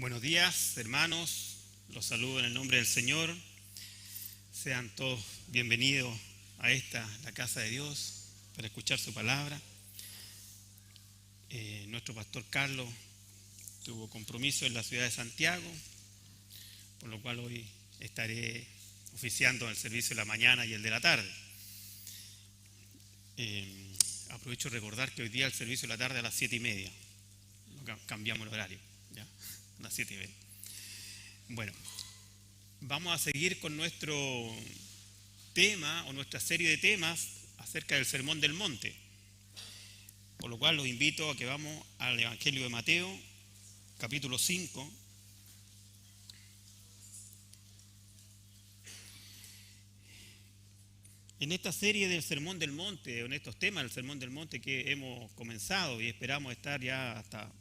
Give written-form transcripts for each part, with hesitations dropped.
Buenos días, hermanos. Los saludo en el nombre del Señor. Sean todos bienvenidos a la casa de Dios, para escuchar su palabra. Nuestro pastor Carlos tuvo compromiso en la ciudad de Santiago, por lo cual hoy estaré oficiando el servicio de la mañana y el de la tarde. Aprovecho de recordar que hoy día el servicio de la tarde a las 7:30. Cambiamos el horario, ya, a las 7:30. Bueno, vamos a seguir con nuestro tema o nuestra serie de temas acerca del Sermón del Monte. Por lo cual los invito a que vamos al Evangelio de Mateo, capítulo 5. En esta serie del Sermón del Monte, o en estos temas del Sermón del Monte que hemos comenzado y esperamos estar ya hasta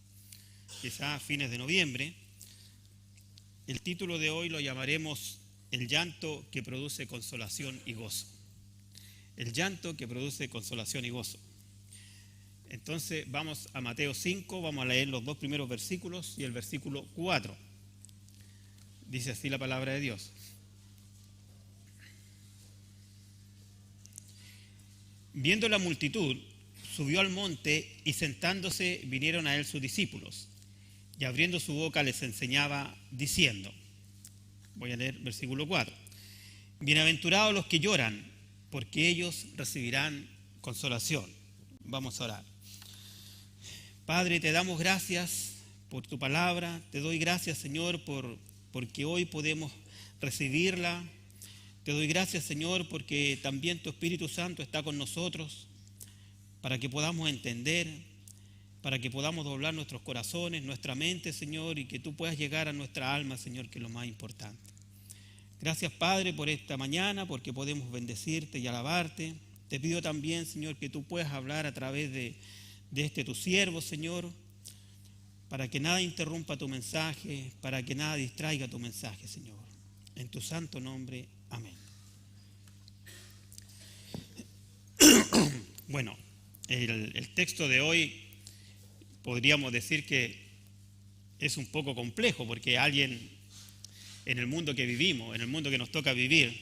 quizás fines de noviembre, el título de hoy lo llamaremos El llanto que produce consolación y gozo. El llanto que produce consolación y gozo. Entonces vamos a Mateo 5, vamos a leer los dos primeros versículos y el versículo 4. Dice así la palabra de Dios. Viendo la multitud, subió al monte y sentándose vinieron a él sus discípulos. Y abriendo su boca les enseñaba diciendo, voy a leer versículo 4. Bienaventurados los que lloran, porque ellos recibirán consolación. Vamos a orar. Padre, te damos gracias por tu palabra. Te doy gracias, Señor, porque hoy podemos recibirla. Te doy gracias, Señor, porque también tu Espíritu Santo está con nosotros para que podamos entender, para que podamos doblar nuestros corazones, nuestra mente, Señor, y que tú puedas llegar a nuestra alma, Señor, que es lo más importante. Gracias, Padre, por esta mañana, porque podemos bendecirte y alabarte. Te pido también, Señor, que tú puedas hablar a través de tu siervo, Señor, para que nada interrumpa tu mensaje, para que nada distraiga tu mensaje, Señor. En tu santo nombre, amén. Bueno, el texto de hoy podríamos decir que es un poco complejo, porque alguien en el mundo que vivimos, en el mundo que nos toca vivir,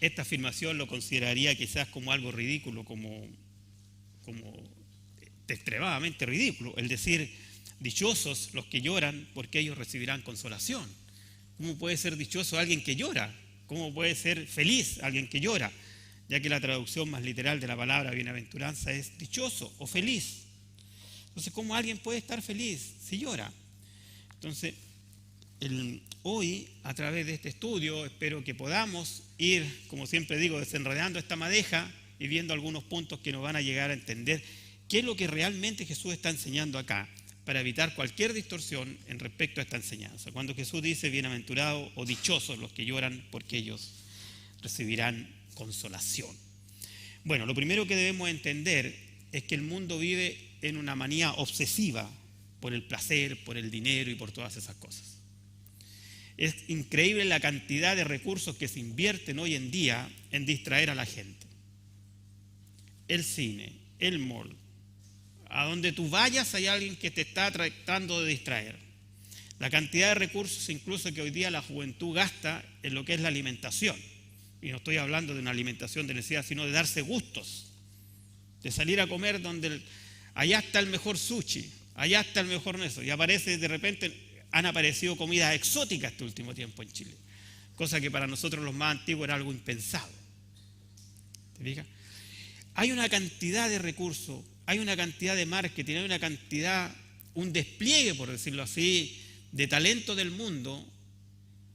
esta afirmación lo consideraría quizás como algo ridículo, como extremadamente ridículo, el decir, dichosos los que lloran, porque ellos recibirán consolación. ¿Cómo puede ser dichoso alguien que llora? ¿Cómo puede ser feliz alguien que llora? Ya que la traducción más literal de la palabra bienaventuranza es dichoso o feliz. Entonces, ¿cómo alguien puede estar feliz si llora? Entonces, hoy, a través de este estudio, espero que podamos ir, como siempre digo, desenredando esta madeja y viendo algunos puntos que nos van a llegar a entender qué es lo que realmente Jesús está enseñando acá, para evitar cualquier distorsión en respecto a esta enseñanza. Cuando Jesús dice, bienaventurados o dichosos los que lloran, porque ellos recibirán consolación. Bueno, lo primero que debemos entender es que el mundo vive en una manía obsesiva por el placer, por el dinero y por todas esas cosas. Es increíble la cantidad de recursos que se invierten hoy en día en distraer a la gente. El cine, el mall, a donde tú vayas hay alguien que te está tratando de distraer. La cantidad de recursos incluso que hoy día la juventud gasta en lo que es la alimentación. Y no estoy hablando de una alimentación de necesidad, sino de darse gustos. De salir a comer donde allá está el mejor sushi, allá está el mejor eso. Y aparece de repente, han aparecido comidas exóticas este último tiempo en Chile. Cosa que para nosotros los más antiguos era algo impensado. ¿Te fijas? Hay una cantidad de recursos, hay una cantidad de marketing, hay una cantidad, un despliegue, por decirlo así, de talento del mundo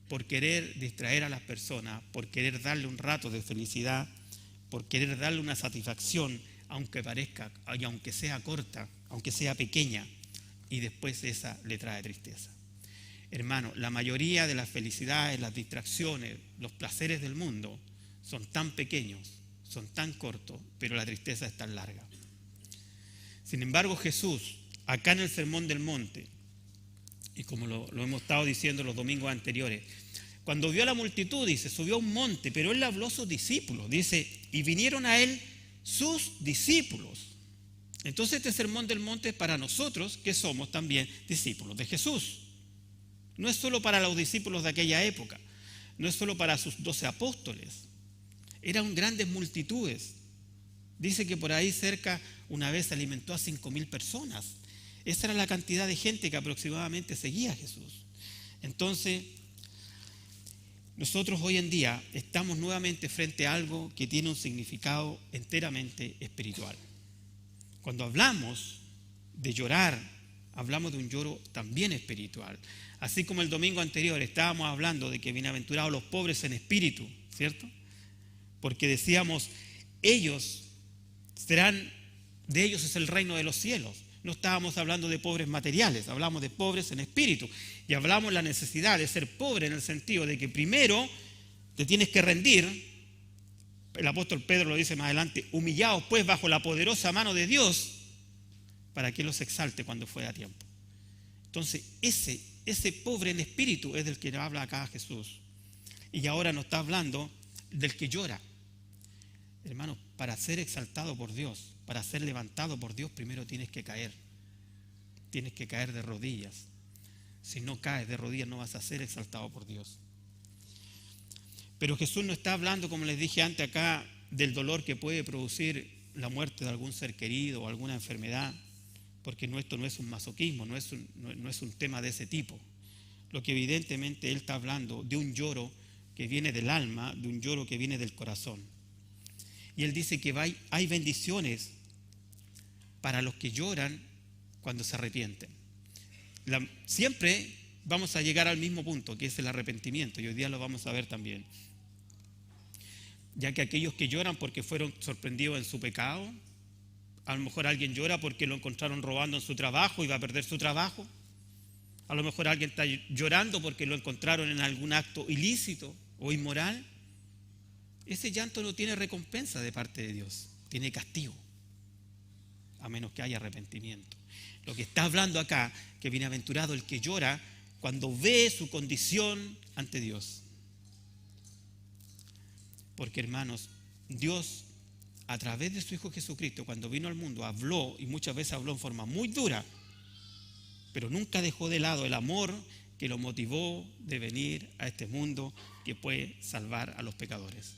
por querer distraer a las personas, por querer darle un rato de felicidad, por querer darle una satisfacción, aunque parezca, y aunque sea corta, aunque sea pequeña, y después esa le trae tristeza. Hermano, la mayoría de las felicidades, las distracciones, los placeres del mundo son tan pequeños, son tan cortos, pero la tristeza es tan larga. Sin embargo, Jesús, acá en el Sermón del Monte, y como lo hemos estado diciendo los domingos anteriores, cuando vio a la multitud, dice, subió a un monte, pero él le habló a sus discípulos, dice, y vinieron a él sus discípulos. Entonces este sermón del monte es para nosotros que somos también discípulos de Jesús. No es solo para los discípulos de aquella época, no es solo para sus 12 apóstoles, eran grandes multitudes. Dice que por ahí cerca una vez alimentó a 5.000 personas. Esa era la cantidad de gente que aproximadamente seguía a Jesús. Entonces, nosotros hoy en día estamos nuevamente frente a algo que tiene un significado enteramente espiritual. Cuando hablamos de llorar, hablamos de un lloro también espiritual. Así como el domingo anterior estábamos hablando de que bienaventurados los pobres en espíritu, ¿cierto? Porque decíamos, ellos serán, de ellos es el reino de los cielos. No estábamos hablando de pobres materiales, hablamos de pobres en espíritu. Y hablamos de la necesidad de ser pobre en el sentido de que primero te tienes que rendir. El apóstol Pedro lo dice más adelante, humillaos pues bajo la poderosa mano de Dios para que los exalte cuando fuera tiempo. Entonces ese pobre en espíritu es del que habla acá Jesús. Y ahora nos está hablando del que llora. Hermanos, para ser exaltado por Dios, para ser levantado por Dios, primero tienes que caer. Tienes que caer de rodillas. Si no caes de rodillas no vas a ser exaltado por Dios. Pero Jesús no está hablando, como les dije antes acá, del dolor que puede producir la muerte de algún ser querido o alguna enfermedad, porque esto no es un masoquismo, no es un tema de ese tipo. Lo que evidentemente Él está hablando de un lloro que viene del alma, de un lloro que viene del corazón. Y Él dice que hay bendiciones para los que lloran cuando se arrepienten. Siempre vamos a llegar al mismo punto, que es el arrepentimiento, y hoy día lo vamos a ver también. Ya que aquellos que lloran porque fueron sorprendidos en su pecado, a lo mejor alguien llora porque lo encontraron robando en su trabajo y va a perder su trabajo. A lo mejor alguien está llorando porque lo encontraron en algún acto ilícito o inmoral. Ese llanto no tiene recompensa de parte de Dios, tiene castigo, a menos que haya arrepentimiento. Lo que está hablando acá, que bienaventurado el que llora cuando ve su condición ante Dios. Porque, hermanos, Dios, a través de su Hijo Jesucristo, cuando vino al mundo, habló, y muchas veces habló en forma muy dura, pero nunca dejó de lado el amor que lo motivó de venir a este mundo que puede salvar a los pecadores.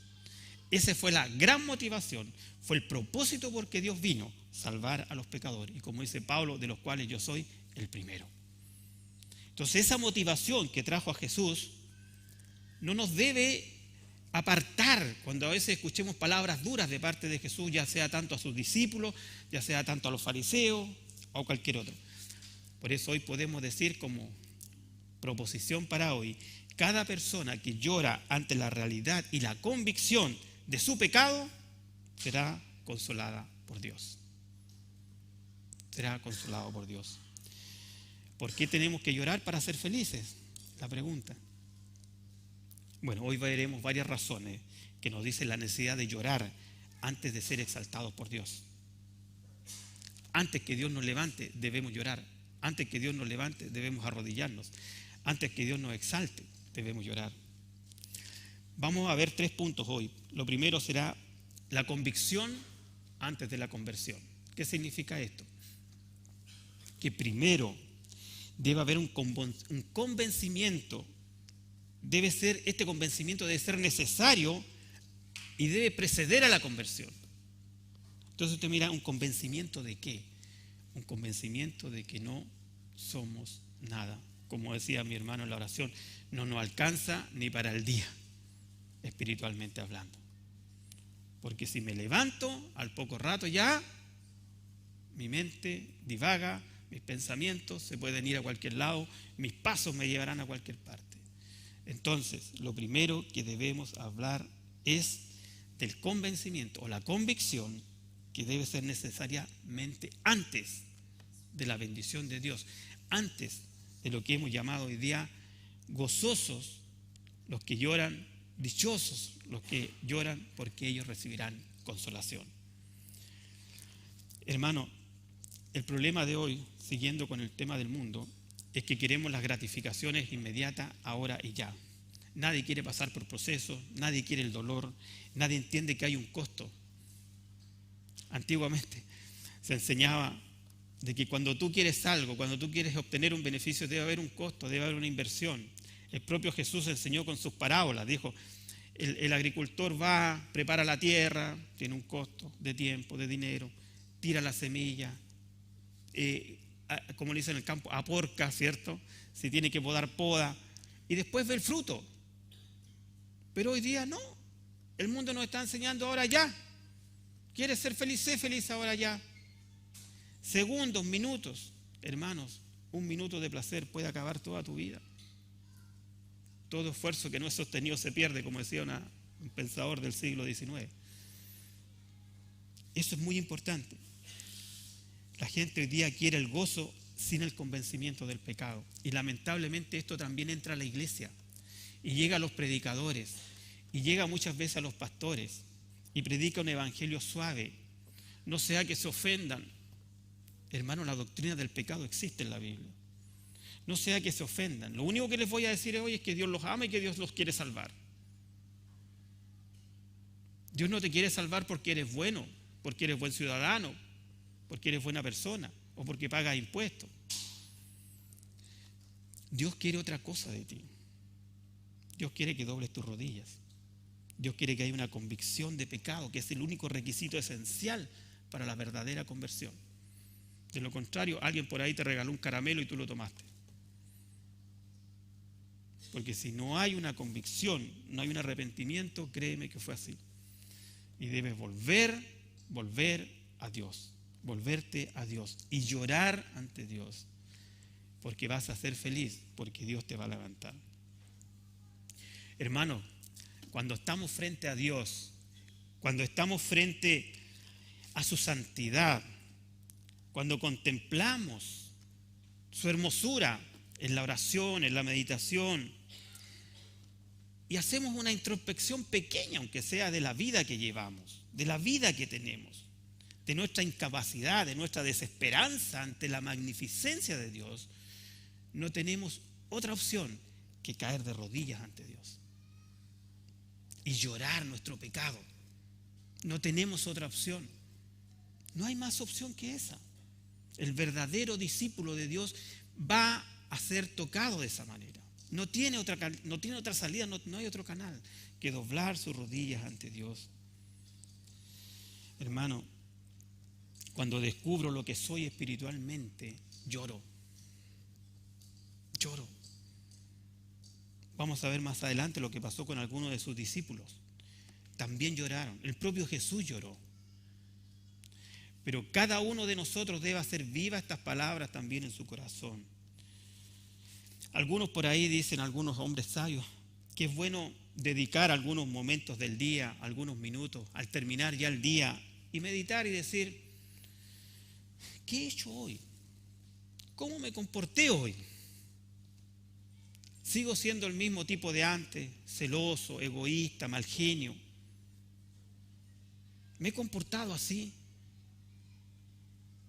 Esa fue la gran motivación, fue el propósito por que Dios vino, salvar a los pecadores. Y como dice Pablo, de los cuales yo soy el primero. Entonces esa motivación que trajo a Jesús no nos debe apartar cuando a veces escuchemos palabras duras de parte de Jesús, ya sea tanto a sus discípulos, ya sea tanto a los fariseos o cualquier otro. Por eso hoy podemos decir como proposición para hoy, cada persona que llora ante la realidad y la convicción de su pecado será consolada por Dios. Será consolado por Dios. ¿Por qué tenemos que llorar para ser felices? La pregunta. Bueno, hoy veremos varias razones que nos dicen la necesidad de llorar antes de ser exaltados por Dios. Antes que Dios nos levante, debemos llorar. Antes que Dios nos levante, debemos arrodillarnos. Antes que Dios nos exalte, debemos llorar. Vamos a ver 3 puntos hoy. Lo primero será la convicción antes de la conversión. ¿Qué significa esto? Que primero debe haber un convencimiento. Este convencimiento debe ser necesario y debe preceder a la conversión. Entonces usted mira, ¿un convencimiento de qué? Un convencimiento de que no somos nada. Como decía mi hermano en la oración, no nos alcanza ni para el día, espiritualmente hablando. Porque si me levanto, al poco rato ya, mi mente divaga, mis pensamientos se pueden ir a cualquier lado, mis pasos me llevarán a cualquier parte. Entonces, lo primero que debemos hablar es del convencimiento o la convicción que debe ser necesariamente antes de la bendición de Dios, antes de lo que hemos llamado hoy día gozosos los que lloran, dichosos los que lloran porque ellos recibirán consolación. Hermano, el problema de hoy, siguiendo con el tema del mundo, es que queremos las gratificaciones inmediatas, ahora y ya. Nadie quiere pasar por procesos, nadie quiere el dolor, nadie entiende que hay un costo. Antiguamente Se enseñaba de que cuando tú quieres algo, cuando tú quieres obtener un beneficio, debe haber un costo, debe haber una inversión. El propio Jesús enseñó con sus parábolas, dijo, el agricultor va, prepara la tierra, tiene un costo de tiempo, de dinero, tira la semilla, como le dicen en el campo, aporca, ¿cierto? Si tiene que podar, poda, y después ve el fruto. Pero hoy día no, el mundo nos está enseñando ahora ya. ¿Quieres ser feliz? Sé feliz ahora ya. Segundos, minutos, hermanos, un minuto de placer puede acabar toda tu vida. Todo esfuerzo que no es sostenido se pierde, como decía un pensador del siglo XIX. Eso es muy importante. La gente hoy día quiere el gozo sin el convencimiento del pecado. Y lamentablemente esto también entra a la iglesia. Y llega a los predicadores. Y llega muchas veces a los pastores. Y predica un evangelio suave. No sea que se ofendan. Hermano, la doctrina del pecado existe en la Biblia. No sea que se ofendan. Lo único que les voy a decir hoy es que Dios los ama y que Dios los quiere salvar. Dios no te quiere salvar porque eres bueno, porque eres buen ciudadano, porque eres buena persona o porque pagas impuestos. Dios quiere otra cosa de ti. Dios quiere que dobles tus rodillas. Dios quiere que haya una convicción de pecado, que es el único requisito esencial para la verdadera conversión. De lo contrario, alguien por ahí te regaló un caramelo y tú lo tomaste. Porque si no hay una convicción, no hay un arrepentimiento, créeme que fue así. Y debes volver a Dios, volverte a Dios y llorar ante Dios, porque vas a ser feliz, porque Dios te va a levantar. Hermano, cuando estamos frente a Dios, cuando estamos frente a su santidad, cuando contemplamos su hermosura en la oración, en la meditación, y hacemos una introspección pequeña, aunque sea de la vida que llevamos, de la vida que tenemos, de nuestra incapacidad, de nuestra desesperanza ante la magnificencia de Dios, no tenemos otra opción que caer de rodillas ante Dios y llorar nuestro pecado. No tenemos otra opción. No hay más opción que esa. El verdadero discípulo de Dios va a ser tocado de esa manera. No tiene otra salida, no hay otro canal que doblar sus rodillas ante Dios. Hermano, cuando descubro lo que soy espiritualmente, lloro. Lloro. Vamos a ver más adelante lo que pasó con algunos de sus discípulos. También lloraron. El propio Jesús lloró. Pero cada uno de nosotros debe hacer viva estas palabras también en su corazón. Algunos por ahí dicen, algunos hombres sabios, que es bueno dedicar algunos momentos del día, algunos minutos, al terminar ya el día, y meditar y decir, ¿qué he hecho hoy? ¿Cómo me comporté hoy? ¿Sigo siendo el mismo tipo de antes, celoso, egoísta, mal genio? ¿Me he comportado así?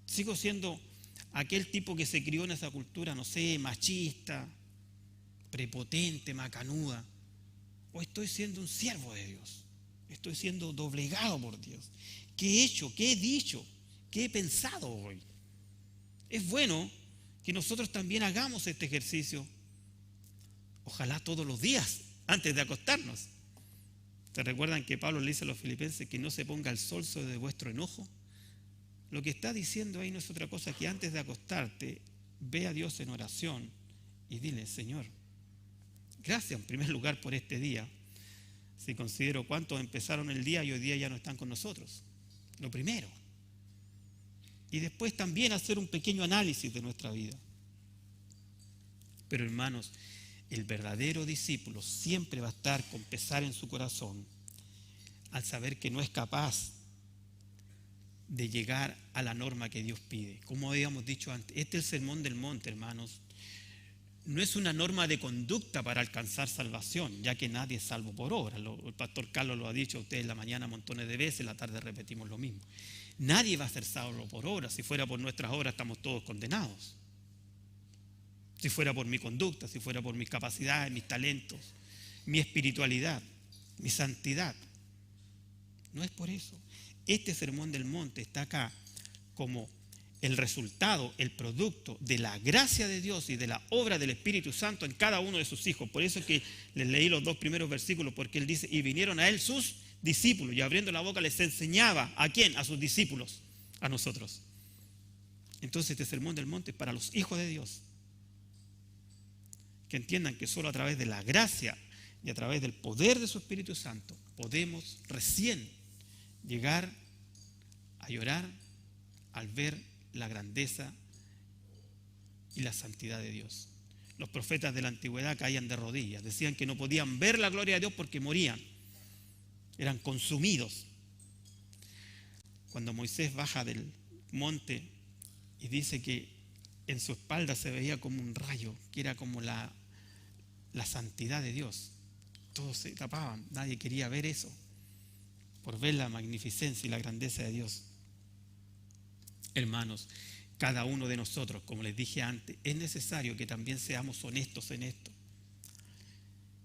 ¿Sigo siendo aquel tipo que se crió en esa cultura, no sé, machista, prepotente, macanuda? ¿O estoy siendo un siervo de Dios? ¿Estoy siendo doblegado por Dios? ¿Qué he hecho? ¿Qué he dicho? ¿Qué he pensado hoy? Es bueno que nosotros también hagamos este ejercicio, ojalá todos los días, antes de acostarnos. ¿Se recuerdan que Pablo le dice a los filipenses que no se ponga el sol sobre vuestro enojo? Lo que está diciendo ahí no es otra cosa que antes de acostarte, ve a Dios en oración y dile, Señor, gracias en primer lugar por este día. Si considero cuántos empezaron el día y hoy día ya no están con nosotros. Lo primero. Y después también hacer un pequeño análisis de nuestra vida. Pero hermanos, el verdadero discípulo siempre va a estar con pesar en su corazón al saber que no es capaz de llegar a la norma que Dios pide. Como habíamos dicho antes, este es el sermón del monte, hermanos. No es una norma de conducta para alcanzar salvación, ya que nadie es salvo por obra. El pastor Carlos lo ha dicho a ustedes en la mañana montones de veces, en la tarde repetimos lo mismo. Nadie va a ser salvo por obra. Si fuera por nuestras obras estamos todos condenados. Si fuera por mi conducta, si fuera por mis capacidades, mis talentos, mi espiritualidad, mi santidad. No es por eso. Este sermón del monte está acá como el resultado, el producto de la gracia de Dios y de la obra del Espíritu Santo en cada uno de sus hijos. Por eso es que les leí los 2 primeros versículos, porque él dice, y vinieron a él sus discípulos, y abriendo la boca les enseñaba. ¿A quién? A sus discípulos, a nosotros. Entonces este sermón del monte es para los hijos de Dios, que entiendan que solo a través de la gracia y a través del poder de su Espíritu Santo podemos recién llegar a llorar al ver la grandeza y la santidad de Dios. Los profetas de la antigüedad caían de rodillas, decían que no podían ver la gloria de Dios porque morían, eran consumidos. Cuando Moisés baja del monte y dice que en su espalda se veía como un rayo, que era como la santidad de Dios, todos se tapaban, nadie quería ver eso, por ver la magnificencia y la grandeza de Dios. Hermanos, cada uno de nosotros, como les dije antes, es necesario que también seamos honestos en esto.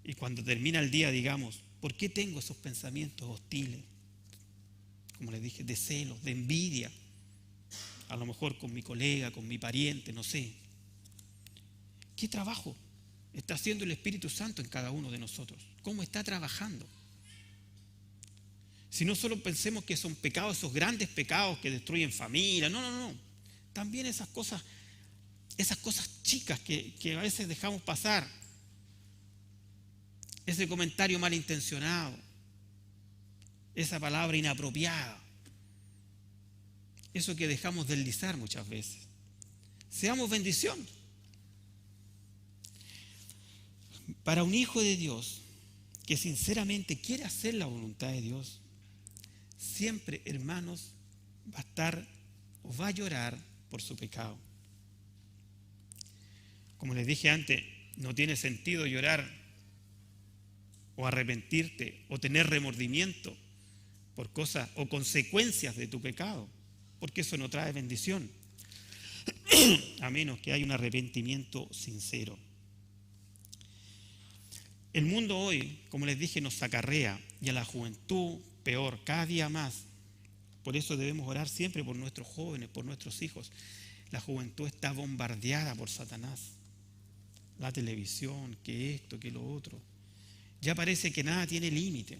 Y cuando termina el día digamos, ¿por qué tengo esos pensamientos hostiles? Como les dije, de celos, de envidia, a lo mejor con mi colega, con mi pariente, no sé. ¿Qué trabajo está haciendo el Espíritu Santo en cada uno de nosotros? ¿Cómo está trabajando? Si no solo pensemos que son pecados, esos grandes pecados que destruyen familia, no. También esas cosas chicas que a veces dejamos pasar. Ese comentario malintencionado, esa palabra inapropiada, eso que dejamos deslizar muchas veces. Seamos bendición. Para un hijo de Dios que sinceramente quiere hacer la voluntad de Dios, siempre, hermanos, va a estar o va a llorar por su pecado. Como les dije antes, no tiene sentido llorar o arrepentirte o tener remordimiento por cosas o consecuencias de tu pecado, porque eso no trae bendición, a menos que haya un arrepentimiento sincero. El mundo hoy, como les dije, nos acarrea, y a la juventud peor, cada día más. Por eso debemos orar siempre por nuestros jóvenes, por nuestros hijos. La juventud está bombardeada por Satanás. La televisión, que esto, que lo otro. Ya parece que nada tiene límite.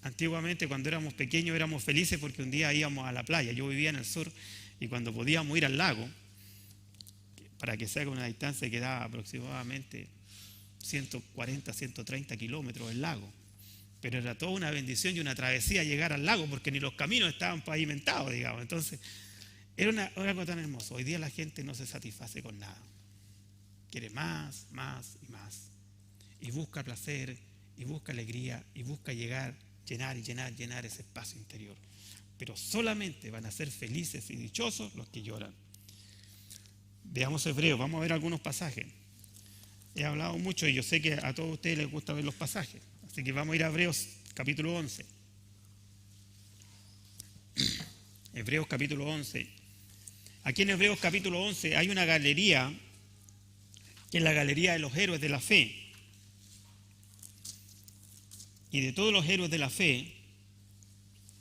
Antiguamente, cuando éramos pequeños, éramos felices porque un día íbamos a la playa. Yo vivía en el sur y cuando podíamos ir al lago, para que se haga una distancia, quedaba aproximadamente 140, 130 kilómetros del lago. Pero era toda una bendición y una travesía llegar al lago, porque ni los caminos estaban pavimentados, digamos. Entonces, era algo tan hermoso. Hoy día la gente no se satisface con nada. Quiere más, más y más. Y busca placer, y busca alegría, y busca llegar, llenar ese espacio interior. Pero solamente van a ser felices y dichosos los que lloran. Veamos Hebreos, vamos a ver algunos pasajes. He hablado mucho y yo sé que a todos ustedes les gusta ver los pasajes. Así que vamos a ir a Hebreos capítulo 11. Hebreos capítulo 11. Aquí en Hebreos capítulo 11 hay una galería, que es la galería de los héroes de la fe. Y de todos los héroes de la fe,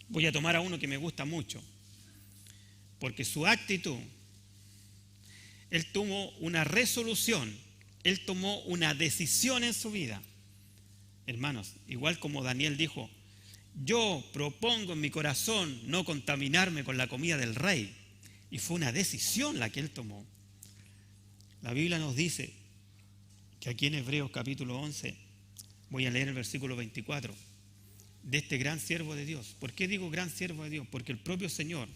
voy a tomar a uno que me gusta mucho, porque su actitud, él tomó una resolución, él tomó una decisión en su vida. Hermanos, igual como Daniel dijo, yo propongo en mi corazón no contaminarme con la comida del rey. Y fue una decisión la que él tomó. La Biblia nos dice que aquí en Hebreos capítulo 11, voy a leer el versículo 24, de este gran siervo de Dios. ¿Por qué digo gran siervo de Dios? Porque el propio Señor,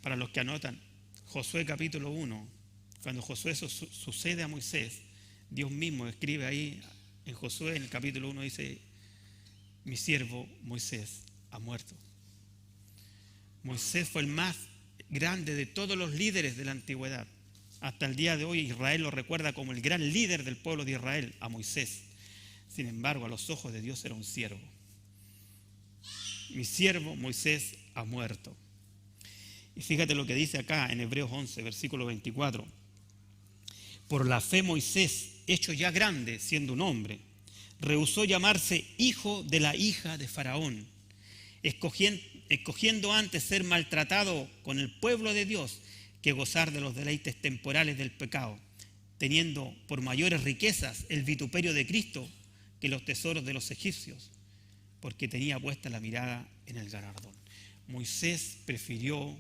para los que anotan, Josué capítulo 1, cuando Josué sucede a Moisés, Dios mismo escribe ahí en Josué, en el capítulo 1 dice, mi siervo Moisés ha muerto. Moisés fue el más grande de todos los líderes de la antigüedad. Hasta el día de hoy Israel lo recuerda como el gran líder del pueblo de Israel, a Moisés. Sin embargo, a los ojos de Dios era un siervo. Mi siervo Moisés ha muerto. Y fíjate lo que dice acá en Hebreos 11, versículo 24. Por la fe Moisés, hecho ya grande, siendo un hombre, rehusó llamarse hijo de la hija de Faraón escogiendo antes ser maltratado con el pueblo de Dios que gozar de los deleites temporales del pecado, teniendo por mayores riquezas el vituperio de Cristo que los tesoros de los egipcios, porque tenía puesta la mirada en el galardón. Moisés prefirió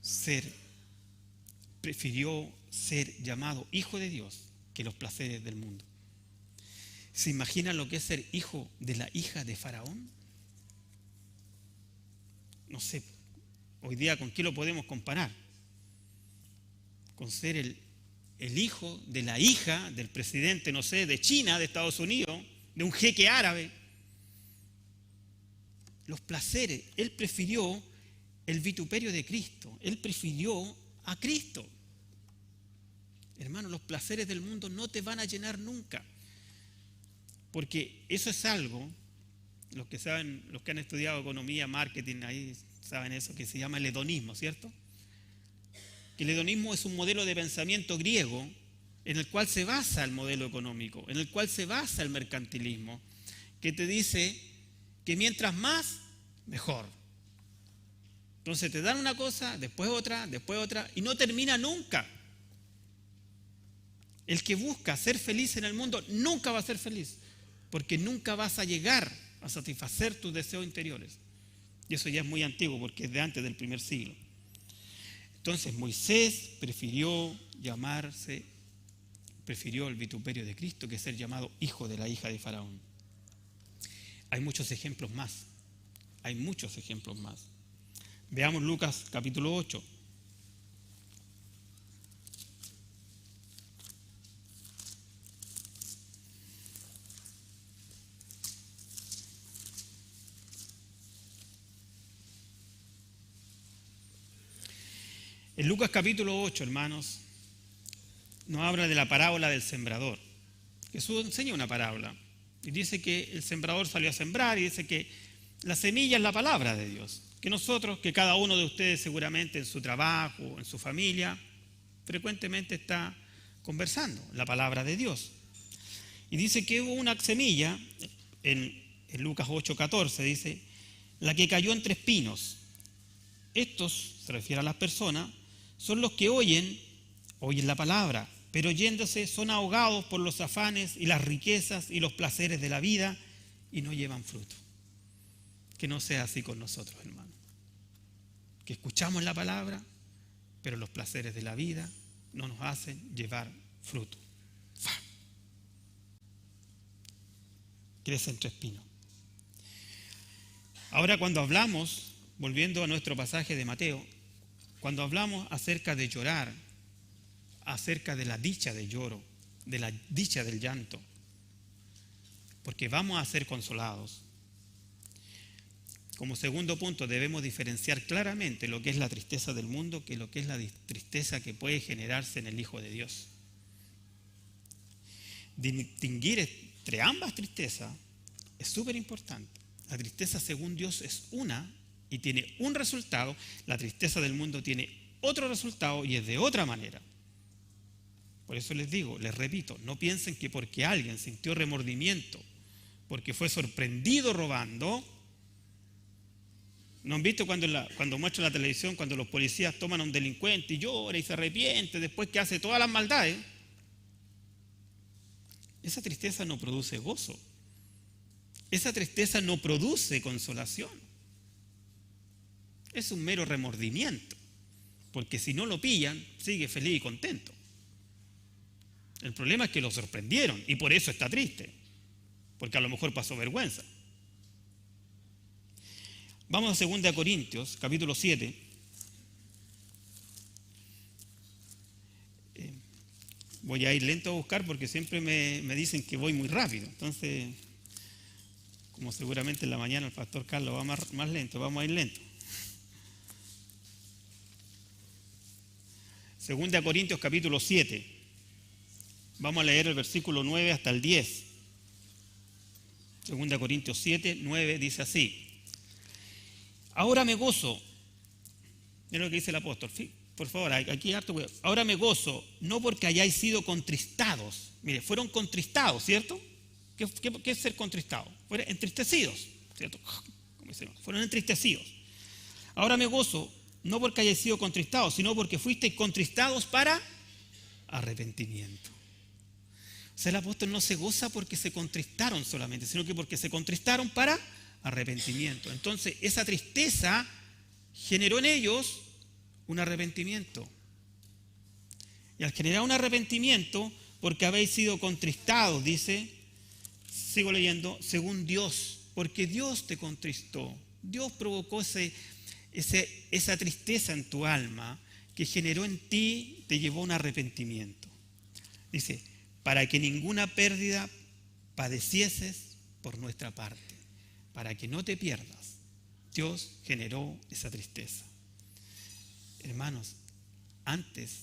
ser llamado hijo de Dios que los placeres del mundo. ¿Se imaginan lo que es ser hijo de la hija de Faraón? No sé, hoy día con qué lo podemos comparar. Con ser el hijo de la hija del presidente, no sé, de China, de Estados Unidos, de un jeque árabe. Los placeres, él prefirió el vituperio de Cristo, él prefirió a Cristo. Hermano, los placeres del mundo no te van a llenar nunca, porque eso es algo, los que saben, los que han estudiado economía, marketing, ahí saben eso, que se llama el hedonismo, ¿cierto? Que el hedonismo es un modelo de pensamiento griego en el cual se basa el modelo económico, en el cual se basa el mercantilismo, que te dice que mientras más, mejor. Entonces te dan una cosa, después otra, y no termina nunca. El que busca ser feliz en el mundo nunca va a ser feliz, porque nunca vas a llegar a satisfacer tus deseos interiores. Y eso ya es muy antiguo, porque es de antes del primer siglo. Entonces Moisés prefirió el vituperio de Cristo que ser llamado hijo de la hija de Faraón. Hay muchos ejemplos más. Veamos Lucas capítulo 8. En Lucas capítulo 8, hermanos, nos habla de la parábola del sembrador. Jesús enseña una parábola y dice que el sembrador salió a sembrar y dice que la semilla es la palabra de Dios. Que cada uno de ustedes seguramente en su trabajo, en su familia, frecuentemente está conversando la palabra de Dios. Y dice que hubo una semilla, en Lucas 8:14 dice, la que cayó entre espinos. Estos, se refiere a las personas, son los que oyen la palabra, pero yéndose son ahogados por los afanes y las riquezas y los placeres de la vida y no llevan fruto. Que no sea así con nosotros, hermano. Que escuchamos la palabra, pero los placeres de la vida no nos hacen llevar fruto. Crece entre espinos. Ahora cuando hablamos, volviendo a nuestro pasaje de Mateo, cuando hablamos acerca de llorar, acerca de la dicha del lloro, de la dicha del llanto, porque vamos a ser consolados. Como segundo punto, debemos diferenciar claramente lo que es la tristeza del mundo que lo que es la tristeza que puede generarse en el Hijo de Dios. Distinguir entre ambas tristezas es súper importante. La tristeza según Dios es una y tiene un resultado. La tristeza del mundo tiene otro resultado y es de otra manera. Por eso les digo, les repito, no piensen que porque alguien sintió remordimiento, porque fue sorprendido robando. ¿No han visto cuando muestran la televisión, cuando los policías toman a un delincuente y llora y se arrepiente después que hace todas las maldades? Esa tristeza no produce gozo. Esa tristeza no produce consolación. Es un mero remordimiento, porque si no lo pillan, sigue feliz y contento. El problema es que lo sorprendieron y por eso está triste, porque a lo mejor pasó vergüenza. Vamos a 2 Corintios, capítulo 7. Voy a ir lento a buscar porque siempre me dicen que voy muy rápido. Entonces, como seguramente en la mañana el pastor Carlos va más lento, vamos a ir lento. 2 Corintios, capítulo 7. Vamos a leer el versículo 9 hasta el 10. 2 Corintios 7, 9 dice así. Ahora me gozo, mira lo que dice el apóstol, por favor, aquí harto cuidado. Ahora me gozo, no porque hayáis sido contristados. Mire, fueron contristados, ¿cierto? ¿Qué es ser contristados? Fueron entristecidos, ¿cierto? fueron entristecidos. Ahora me gozo, no porque hayáis sido contristados, sino porque fuisteis contristados para arrepentimiento. O sea, el apóstol no se goza porque se contristaron solamente, sino que porque se contristaron para arrepentimiento. Entonces, esa tristeza generó en ellos un arrepentimiento. Y al generar un arrepentimiento, porque habéis sido contristados, dice, sigo leyendo, según Dios, porque Dios te contristó. Dios provocó esa tristeza en tu alma que generó en ti, te llevó a un arrepentimiento. Dice, para que ninguna pérdida padecieses por nuestra parte, para que no te pierdas. Dios generó esa tristeza. Hermanos, antes,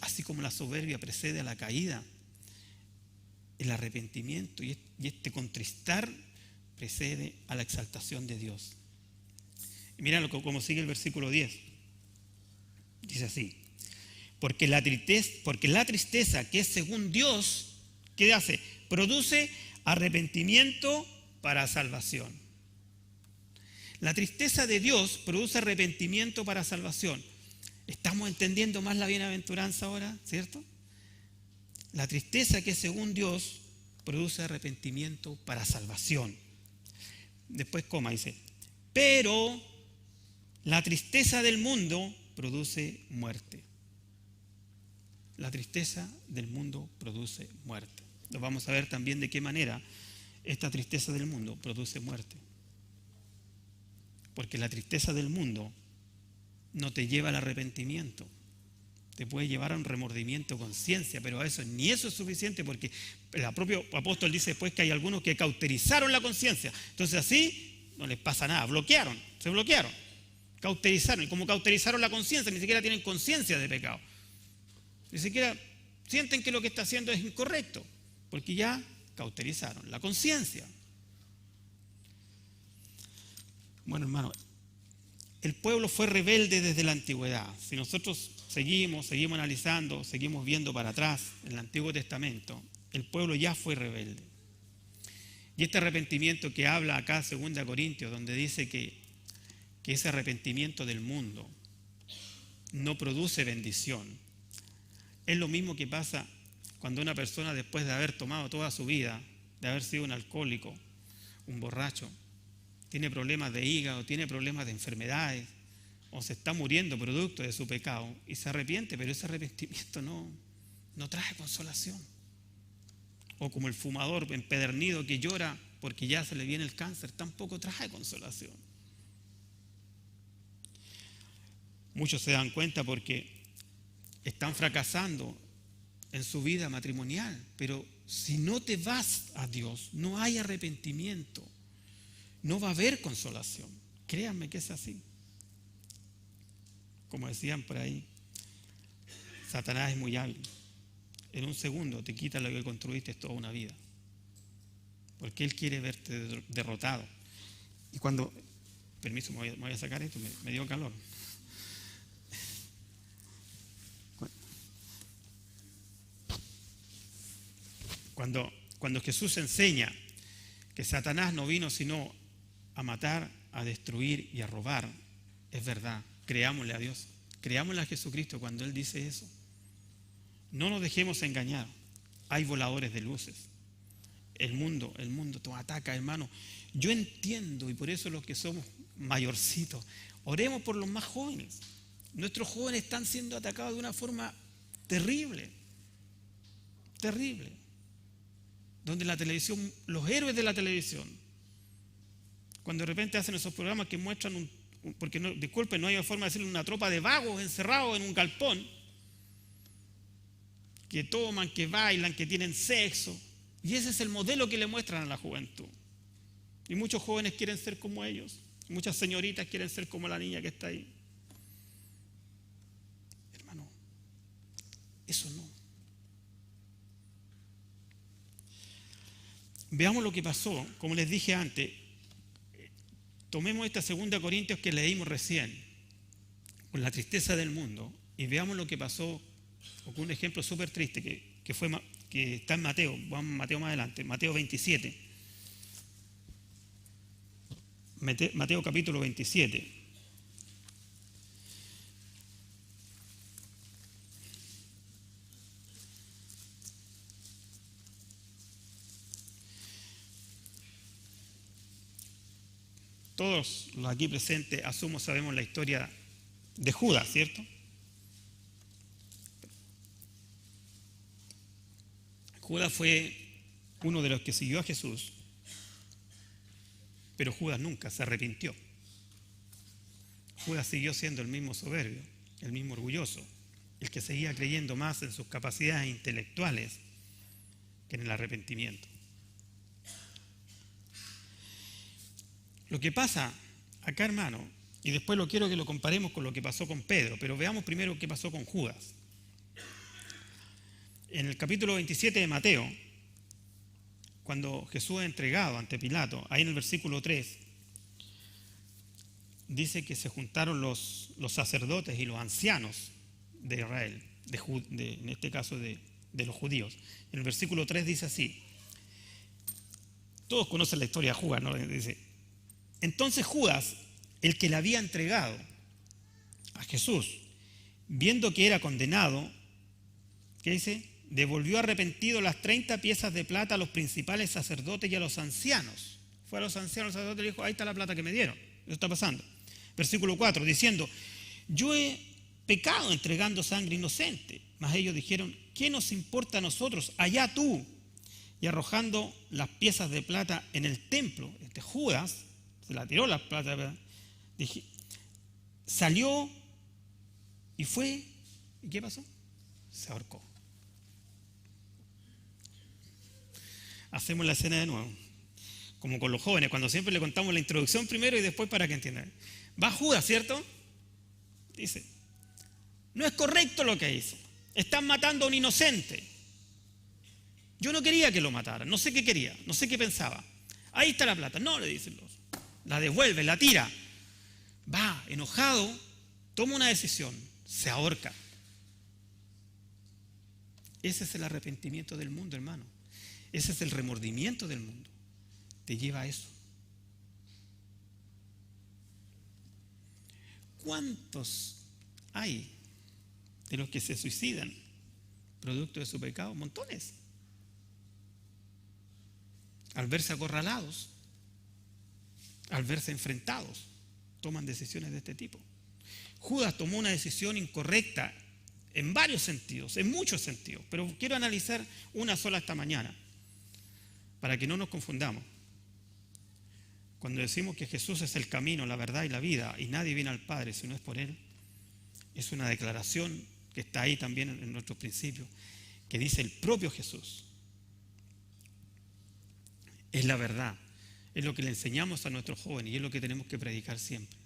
así como la soberbia precede a la caída, el arrepentimiento y este contristar precede a la exaltación de Dios. Y mira cómo sigue el versículo 10. Dice así: porque la tristeza que es según Dios, ¿qué hace? Produce arrepentimiento para salvación. La tristeza de Dios produce arrepentimiento para salvación. ¿Estamos entendiendo más la bienaventuranza ahora? ¿Cierto? La tristeza que es según Dios produce arrepentimiento para salvación. Después coma, dice, pero la tristeza del mundo produce muerte. La tristeza del mundo produce muerte. Lo vamos a ver también de qué manera esta tristeza del mundo produce muerte. Porque la tristeza del mundo no te lleva al arrepentimiento. Te puede llevar a un remordimiento, conciencia, pero ni eso es suficiente, porque el propio apóstol dice después que hay algunos que cauterizaron la conciencia. Entonces así no les pasa nada, se bloquearon, cauterizaron. Y como cauterizaron la conciencia, ni siquiera tienen conciencia de pecado. Ni siquiera sienten que lo que está haciendo es incorrecto, porque ya cauterizaron la conciencia. Bueno, hermano, el pueblo fue rebelde desde la antigüedad. Si nosotros seguimos analizando, seguimos viendo para atrás en el Antiguo Testamento, el pueblo ya fue rebelde. Y este arrepentimiento que habla acá 2 Corintios, donde dice que ese arrepentimiento del mundo no produce bendición, es lo mismo que pasa cuando una persona, después de haber tomado toda su vida, de haber sido un alcohólico, un borracho, tiene problemas de hígado, tiene problemas de enfermedades, o se está muriendo producto de su pecado y se arrepiente, pero ese arrepentimiento no trae consolación. O como el fumador empedernido que llora porque ya se le viene el cáncer, tampoco trae consolación. Muchos se dan cuenta porque están fracasando en su vida matrimonial, pero si no te vas a Dios, no hay arrepentimiento, no va a haber consolación. Créanme que es así. Como decían por ahí, Satanás es muy hábil. En un segundo te quita lo que construiste toda una vida, porque él quiere verte derrotado. Y cuando, permiso, me voy a sacar esto, me dio calor. Cuando Jesús enseña que Satanás no vino sino a matar, a destruir y a robar, es verdad. Creámosle a Dios, creámosle a Jesucristo cuando Él dice eso. No nos dejemos engañar. Hay voladores de luces. El mundo te ataca, hermano. Yo entiendo, y por eso los que somos mayorcitos, oremos por los más jóvenes. Nuestros jóvenes están siendo atacados de una forma terrible, terrible. Donde la televisión, los héroes de la televisión, cuando de repente hacen esos programas que muestran porque disculpen, no hay forma de decirle, una tropa de vagos encerrados en un galpón, que toman, que bailan, que tienen sexo, y ese es el modelo que le muestran a la juventud. Y muchos jóvenes quieren ser como ellos, muchas señoritas quieren ser como la niña que está ahí. Hermano, eso no. Veamos lo que pasó, como les dije antes. Tomemos esta 2 Corintios que leímos recién, con la tristeza del mundo, y veamos lo que pasó, con un ejemplo súper triste que está en Mateo. Vamos a Mateo más adelante, Mateo 27. Mateo capítulo 27. Todos los aquí presentes, asumo, sabemos la historia de Judas, ¿cierto? Judas fue uno de los que siguió a Jesús, pero Judas nunca se arrepintió. Judas siguió siendo el mismo soberbio, el mismo orgulloso, el que seguía creyendo más en sus capacidades intelectuales que en el arrepentimiento. Lo que pasa acá, hermano, y después lo quiero que lo comparemos con lo que pasó con Pedro, pero veamos primero qué pasó con Judas. En el capítulo 27 de Mateo, cuando Jesús es entregado ante Pilato, ahí en el versículo 3, dice que se juntaron los sacerdotes y los ancianos de Israel, en este caso de los judíos. En el versículo 3 dice así, todos conocen la historia de Judas, ¿no? Dice, entonces Judas, el que le había entregado a Jesús, viendo que era condenado, ¿qué dice? Devolvió arrepentido las 30 piezas de plata a los principales sacerdotes y a los ancianos. Fue a los ancianos, los sacerdotes, y le dijo, ahí está la plata que me dieron. Eso está pasando. Versículo 4, diciendo, yo he pecado entregando sangre inocente. Mas ellos dijeron, ¿qué nos importa a nosotros? Allá tú. Y arrojando las piezas de plata en el templo, Judas se la tiró las plata, salió y fue. ¿Y qué pasó? Se ahorcó. Hacemos la escena de nuevo, como con los jóvenes, cuando siempre le contamos la introducción primero y después para que entiendan. Va Judas, ¿cierto? Dice, no es correcto lo que hizo. Están matando a un inocente. Yo no quería que lo mataran, no sé qué quería, no sé qué pensaba. Ahí está la plata. No, le dicen los. La devuelve, la tira. Va, enojado, toma una decisión, se ahorca. Ese es el arrepentimiento del mundo, hermano. Ese es el remordimiento del mundo. Te lleva a eso. ¿Cuántos hay de los que se suicidan producto de su pecado? Montones. Al verse acorralados, al verse enfrentados, toman decisiones de este tipo. Judas tomó una decisión incorrecta en varios sentidos, en muchos sentidos, pero quiero analizar una sola esta mañana, para que no nos confundamos. Cuando decimos que Jesús es el camino, la verdad y la vida, y nadie viene al Padre si no es por Él, es una declaración que está ahí también en nuestros principios, que dice el propio Jesús. Es la verdad, es lo que le enseñamos a nuestros jóvenes y es lo que tenemos que predicar siempre.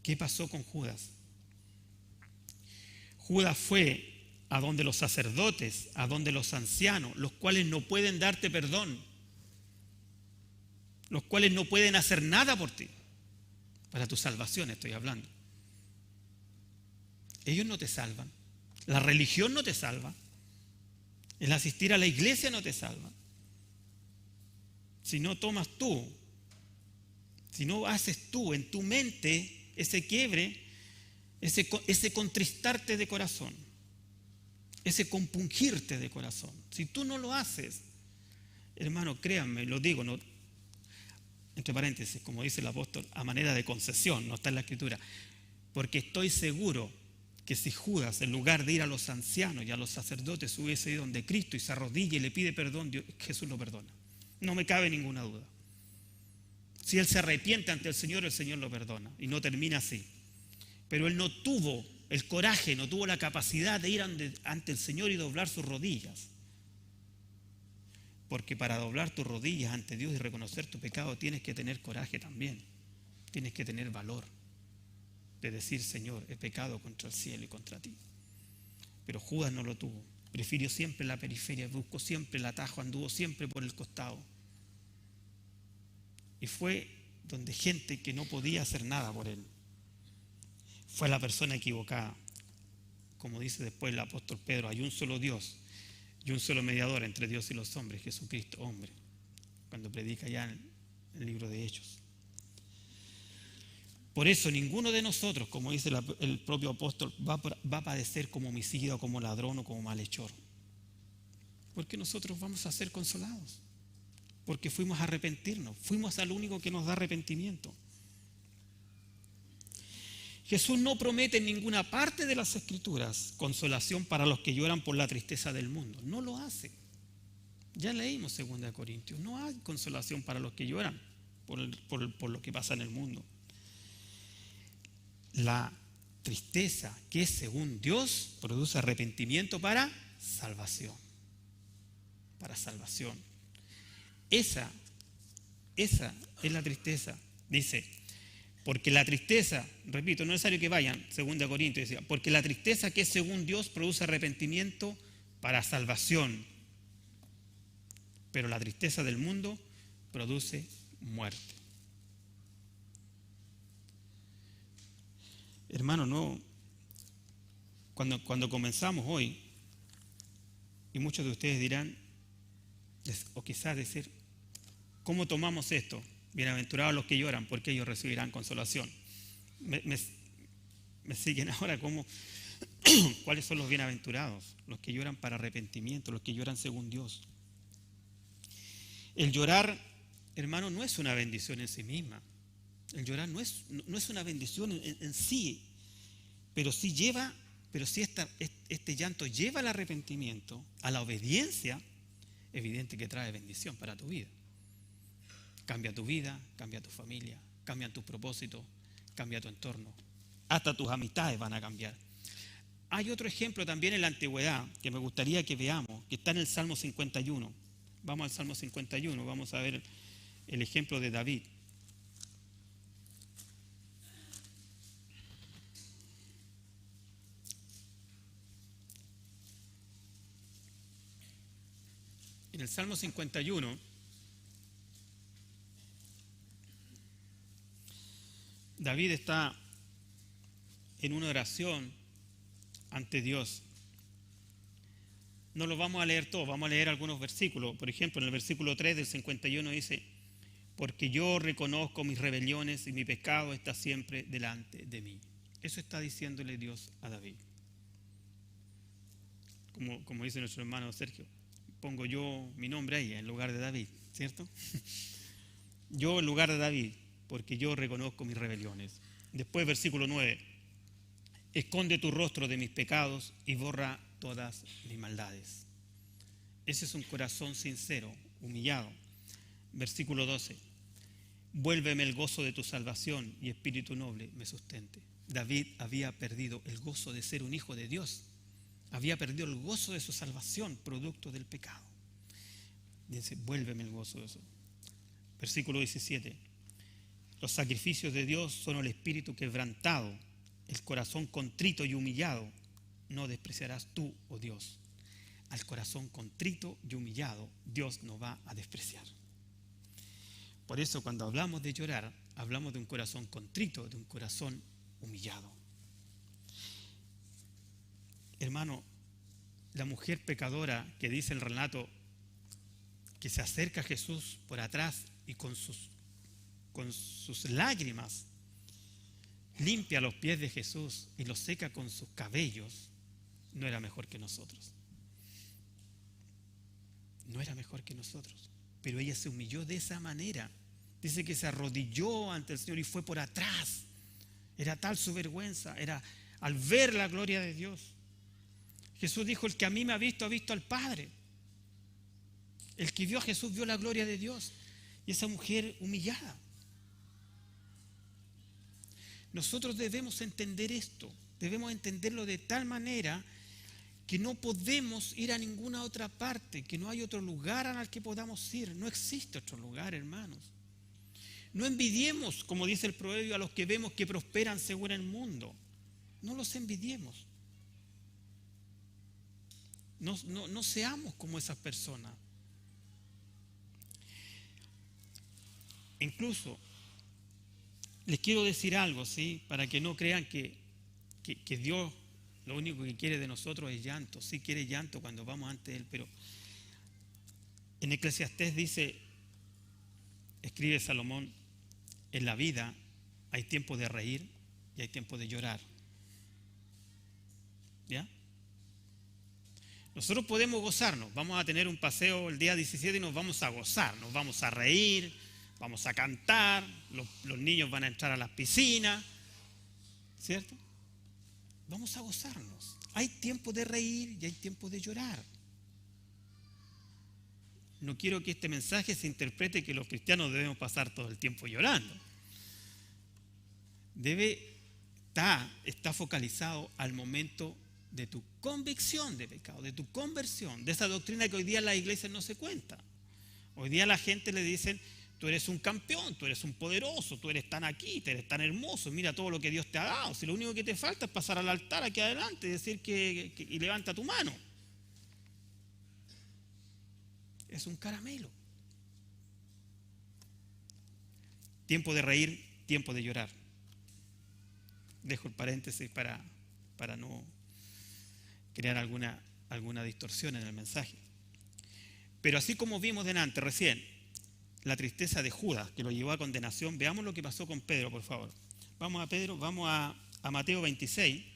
¿Qué pasó con Judas? Judas fue a donde los sacerdotes, a donde los ancianos, los cuales no pueden darte perdón, los cuales no pueden hacer nada por ti, para tu salvación estoy hablando. Ellos no te salvan, la religión no te salva, el asistir a la iglesia no te salva. Si no tomas tú, si no haces tú en tu mente ese quiebre, ese contristarte de corazón, ese compungirte de corazón, si tú no lo haces, hermano, créanme, lo digo, no, entre paréntesis, como dice el apóstol, a manera de concesión, no está en la escritura, porque estoy seguro que si Judas, en lugar de ir a los ancianos y a los sacerdotes, hubiese ido donde Cristo y se arrodilla y le pide perdón, Jesús lo perdona. No me cabe ninguna duda. Si él se arrepiente ante el Señor lo perdona. Y no termina así. Pero él no tuvo el coraje, no tuvo la capacidad de ir ante el Señor y doblar sus rodillas. Porque para doblar tus rodillas ante Dios y reconocer tu pecado tienes que tener coraje también. Tienes que tener valor de decir, Señor, he pecado contra el cielo y contra ti. Pero Judas no lo tuvo. Prefirió siempre la periferia, buscó siempre el atajo, anduvo siempre por el costado. Y fue donde gente que no podía hacer nada por él. Fue la persona equivocada. Como dice después el apóstol Pedro, hay un solo Dios y un solo mediador entre Dios y los hombres, Jesucristo, hombre. Cuando predica ya en el libro de Hechos. Por eso ninguno de nosotros, como dice el propio apóstol, va a padecer como homicida, como ladrón o como malhechor. Porque nosotros vamos a ser consolados. Porque fuimos a arrepentirnos. Fuimos al único que nos da arrepentimiento. Jesús no promete en ninguna parte de las Escrituras consolación para los que lloran por la tristeza del mundo. No lo hace. Ya leímos 2 Corintios. No hay consolación para los que lloran por lo que pasa en el mundo. La tristeza que es según Dios produce arrepentimiento para salvación. Para salvación. Esa es la tristeza. Dice, porque la tristeza, repito, no es necesario que vayan, 2 Corintios decía, porque la tristeza que es según Dios produce arrepentimiento para salvación. Pero la tristeza del mundo produce muerte. Hermano, no. Cuando comenzamos hoy, y muchos de ustedes dirán, o quizás decir, ¿cómo tomamos esto? Bienaventurados los que lloran, porque ellos recibirán consolación. Me siguen ahora cómo, ¿cuáles son los bienaventurados? Los que lloran para arrepentimiento, los que lloran según Dios. El llorar, hermano, no es una bendición en sí misma. El llorar no es una bendición en sí, pero sí este llanto lleva al arrepentimiento, a la obediencia, evidente que trae bendición para tu vida. Cambia tu vida, cambia tu familia, cambian tus propósitos, cambia tu entorno. Hasta tus amistades van a cambiar. Hay otro ejemplo también en la antigüedad que me gustaría que veamos, que está en el Salmo 51. Vamos al Salmo 51, vamos a ver el ejemplo de David. En el Salmo 51, David está en una oración ante Dios. No lo vamos a leer todo, vamos a leer algunos versículos. Por ejemplo, en el versículo 3 del 51 dice, porque yo reconozco mis rebeliones y mi pecado está siempre delante de mí. Eso está diciéndole Dios a David. Como dice nuestro hermano Sergio, pongo yo mi nombre ahí en lugar de David, ¿cierto? Yo en lugar de David, porque yo reconozco mis rebeliones. Después, versículo 9, esconde tu rostro de mis pecados y borra todas mis maldades. Ese es un corazón sincero, humillado. Versículo 12, vuélveme el gozo de tu salvación y espíritu noble me sustente. David había perdido el gozo de ser un hijo de Dios. Había perdido el gozo de su salvación, producto del pecado. Dice, vuélveme el gozo de eso. Versículo 17. Los sacrificios de Dios son el espíritu quebrantado, el corazón contrito y humillado. No despreciarás tú, oh Dios. Al corazón contrito y humillado, Dios no va a despreciar. Por eso cuando hablamos de llorar, hablamos de un corazón contrito, de un corazón humillado. Hermano, la mujer pecadora que dice el relato que se acerca a Jesús por atrás y con sus lágrimas limpia los pies de Jesús y los seca con sus cabellos, no era mejor que nosotros. No era mejor que nosotros. Pero ella se humilló de esa manera. Dice que se arrodilló ante el Señor y fue por atrás. Era tal su vergüenza, era al ver la gloria de Dios. Jesús dijo, el que a mí me ha visto al Padre. El que vio a Jesús vio la gloria de Dios. Y esa mujer humillada. Nosotros debemos entender esto. Debemos entenderlo de tal manera que no podemos ir a ninguna otra parte, que no hay otro lugar al que podamos ir. No existe otro lugar, hermanos. No envidiemos, como dice el proverbio, a los que vemos que prosperan según el mundo. No los envidiemos. No seamos como esas personas. Incluso, les quiero decir algo, ¿sí? Para que no crean que Dios lo único que quiere de nosotros es llanto. Sí quiere llanto cuando vamos ante Él, pero en Eclesiastés dice, escribe Salomón, en la vida Hay tiempo de reír y hay tiempo de llorar. ¿Ya? Nosotros podemos gozarnos. Vamos a tener un paseo el día 17 y nos vamos a gozar, nos vamos a reír, vamos a cantar, los niños van a entrar a las piscinas, ¿cierto? Vamos a gozarnos. Hay tiempo de reír y hay tiempo de llorar. No quiero que este mensaje se interprete que los cristianos debemos pasar todo el tiempo llorando. Está focalizado al momento de tu convicción de pecado, de tu conversión, de esa doctrina que hoy día en las iglesias no se cuenta. Hoy día a la gente le dicen: tú eres un campeón, tú eres un poderoso, tú eres tan aquí, tú eres tan hermoso, mira todo lo que Dios te ha dado. Si lo único que te falta es pasar al altar aquí adelante y decir y levanta tu mano. Es un caramelo. Tiempo de reír, tiempo de llorar. Dejo el paréntesis para no crear alguna distorsión en el mensaje. Pero así como vimos delante recién la tristeza de Judas que lo llevó a condenación, veamos lo que pasó con Pedro, por favor. Vamos a Mateo 26.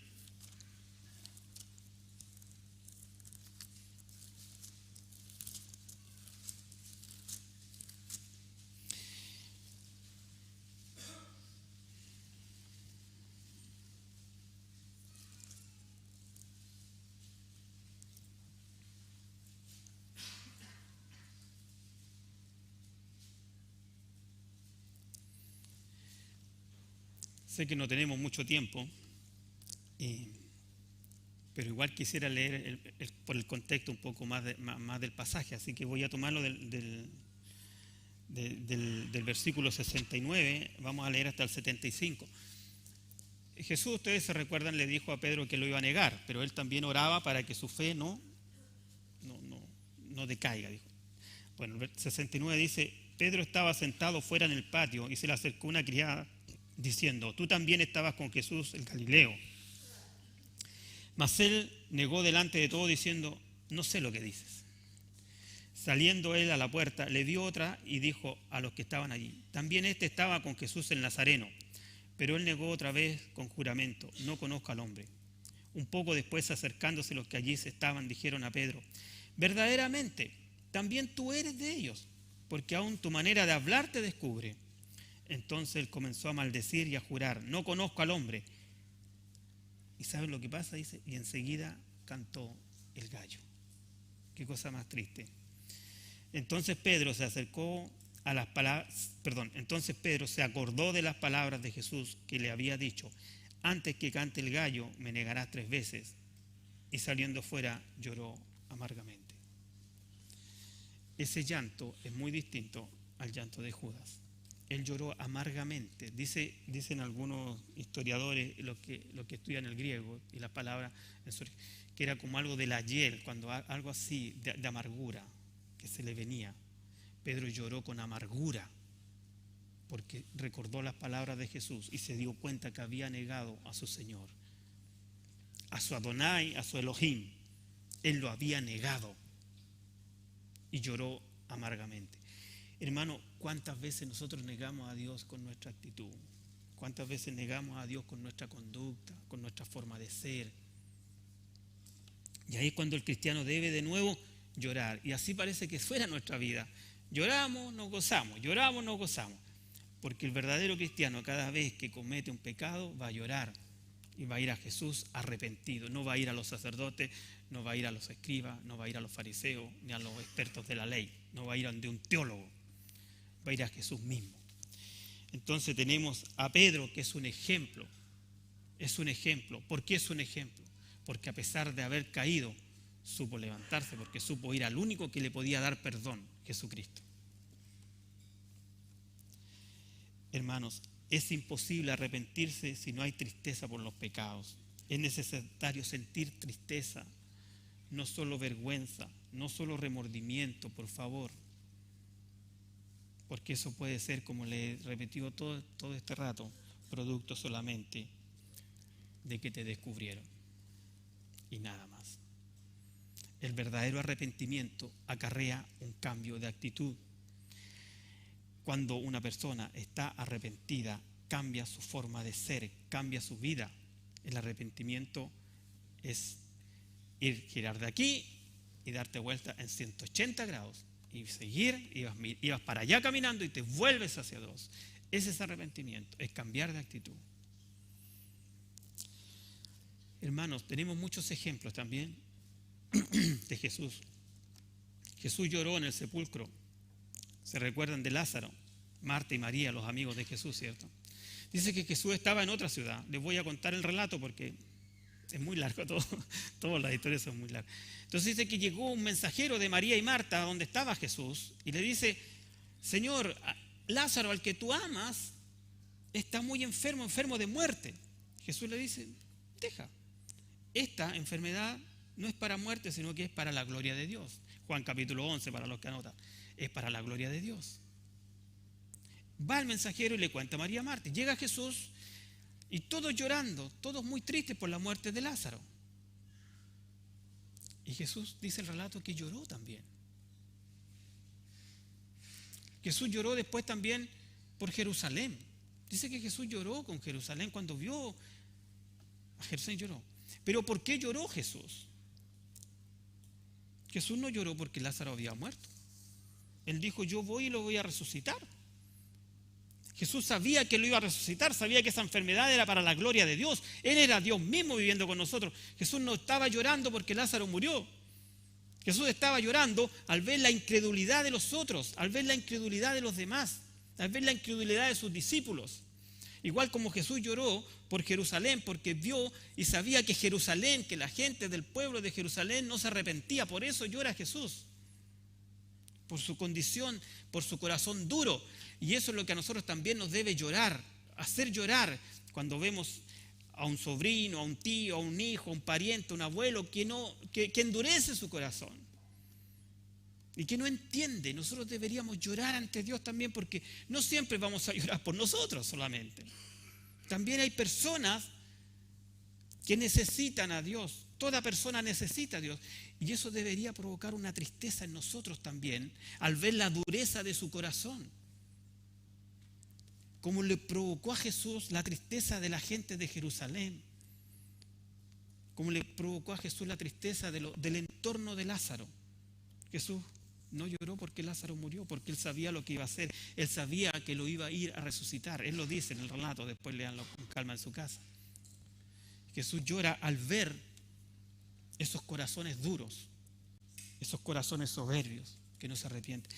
Sé que no tenemos mucho tiempo, pero igual quisiera leer por el contexto un poco más del pasaje, así que voy a tomarlo del versículo 69, vamos a leer hasta el 75. Jesús, ustedes se recuerdan, le dijo a Pedro que lo iba a negar, pero él también oraba para que su fe no decaiga, dijo. Bueno, el 69 dice: Pedro estaba sentado fuera en el patio y se le acercó una criada diciendo: tú también estabas con Jesús el Galileo. Mas él negó delante de todo diciendo: no sé lo que dices. Saliendo él a la puerta, le dio otra y dijo a los que estaban allí: también este estaba con Jesús el Nazareno. Pero él negó otra vez con juramento: no conozco al hombre. Un poco después, acercándose los que allí estaban, dijeron a Pedro: verdaderamente, también tú eres de ellos, porque aún tu manera de hablar te descubre. Entonces él comenzó a maldecir y a jurar: no conozco al hombre. ¿Y saben lo que pasa? Dice: y enseguida cantó el gallo. Qué cosa más triste. Entonces Pedro se acordó de las palabras de Jesús que le había dicho: antes que cante el gallo me negarás 3 veces. Y saliendo fuera lloró amargamente. Ese llanto es muy distinto al llanto de Judas. Él lloró amargamente. Dicen algunos historiadores, los que estudian el griego y la palabra, que era como algo de la hiel, cuando algo así de amargura que se le venía. Pedro lloró con amargura porque recordó las palabras de Jesús y se dio cuenta que había negado a su Señor, a su Adonai, a su Elohim. Él lo había negado y lloró amargamente. Hermano, ¿cuántas veces nosotros negamos a Dios con nuestra actitud? ¿Cuántas veces negamos a Dios con nuestra conducta, con nuestra forma de ser? Y ahí es cuando el cristiano debe de nuevo llorar. Y así parece que fuera nuestra vida. Lloramos, nos gozamos, lloramos, nos gozamos. Porque el verdadero cristiano, cada vez que comete un pecado, va a llorar y va a ir a Jesús arrepentido. No va a ir a los sacerdotes, no va a ir a los escribas, no va a ir a los fariseos, ni a los expertos de la ley. No va a ir ante un teólogo. Va a ir a Jesús mismo. Entonces tenemos a Pedro, que es un ejemplo. Es un ejemplo. ¿Por qué es un ejemplo? Porque a pesar de haber caído, supo levantarse, porque supo ir al único que le podía dar perdón, Jesucristo. Hermanos, es imposible arrepentirse si no hay tristeza por los pecados. Es necesario sentir tristeza, no solo vergüenza, no solo remordimiento, por favor. Porque eso puede ser, como le he repetido todo este rato, producto solamente de que te descubrieron y nada más. El verdadero arrepentimiento acarrea un cambio de actitud. Cuando una persona está arrepentida, cambia su forma de ser, cambia su vida. El arrepentimiento es girar de aquí y darte vuelta en 180 grados y seguir, ibas para allá caminando y te vuelves hacia Dios. Ese es arrepentimiento, es cambiar de actitud. Hermanos, tenemos muchos ejemplos también de Jesús. Jesús lloró en el sepulcro. ¿Se recuerdan de Lázaro? Marta y María, los amigos de Jesús, ¿cierto? Dice que Jesús estaba en otra ciudad. Les voy a contar el relato porque es muy largo todo. Todas las historias son muy largas. Entonces dice que llegó un mensajero de María y Marta donde estaba Jesús y le dice: Señor, Lázaro, al que tú amas, está muy enfermo, enfermo de muerte. Jesús le dice: deja. Esta enfermedad no es para muerte, sino que es para la gloria de Dios. Juan capítulo 11, para los que anotan. Es para la gloria de Dios. Va el mensajero y le cuenta a María y Marta. Llega Jesús y todos llorando, todos muy tristes por la muerte de Lázaro. Y Jesús dice el relato que lloró también. Jesús lloró después también por Jerusalén. Dice que Jesús lloró con Jerusalén cuando vio a Jerusalén, lloró. Pero ¿por qué lloró Jesús? Jesús no lloró porque Lázaro había muerto. Él dijo: yo voy y lo voy a resucitar. Jesús sabía que lo iba a resucitar, sabía que esa enfermedad era para la gloria de Dios. Él era Dios mismo viviendo con nosotros. Jesús no estaba llorando porque Lázaro murió. Jesús estaba llorando al ver la incredulidad de los otros, al ver la incredulidad de los demás, al ver la incredulidad de sus discípulos. Igual como Jesús lloró por Jerusalén, porque vio y sabía que Jerusalén, que la gente del pueblo de Jerusalén no se arrepentía. Por eso llora Jesús. Por su condición, por su corazón duro. Y eso es lo que a nosotros también nos debe llorar, hacer llorar cuando vemos a un sobrino, a un tío, a un hijo, a un pariente, a un abuelo que endurece su corazón y que no entiende. Nosotros deberíamos llorar ante Dios también, porque no siempre vamos a llorar por nosotros solamente. También hay personas que necesitan a Dios. Toda persona necesita a Dios. Y eso debería provocar una tristeza en nosotros también al ver la dureza de su corazón. Como le provocó a Jesús la tristeza de la gente de Jerusalén. Como le provocó a Jesús la tristeza del entorno de Lázaro. Jesús no lloró porque Lázaro murió, porque él sabía lo que iba a hacer. Él sabía que lo iba a ir a resucitar. Él lo dice en el relato, después léanlo con calma en su casa. Jesús llora al ver esos corazones duros, esos corazones soberbios que no se arrepienten.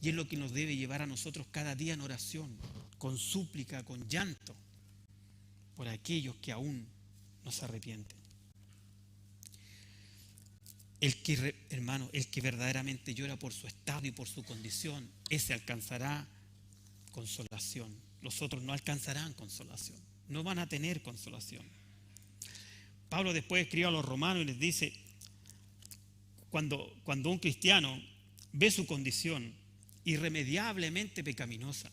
Y es lo que nos debe llevar a nosotros cada día en oración, con súplica, con llanto, por aquellos que aún no se arrepienten. Hermano, el que verdaderamente llora por su estado y por su condición, ese alcanzará consolación. Los otros no alcanzarán consolación, no van a tener consolación. Pablo después escribe a los romanos y les dice: cuando un cristiano ve su condición irremediablemente pecaminosa,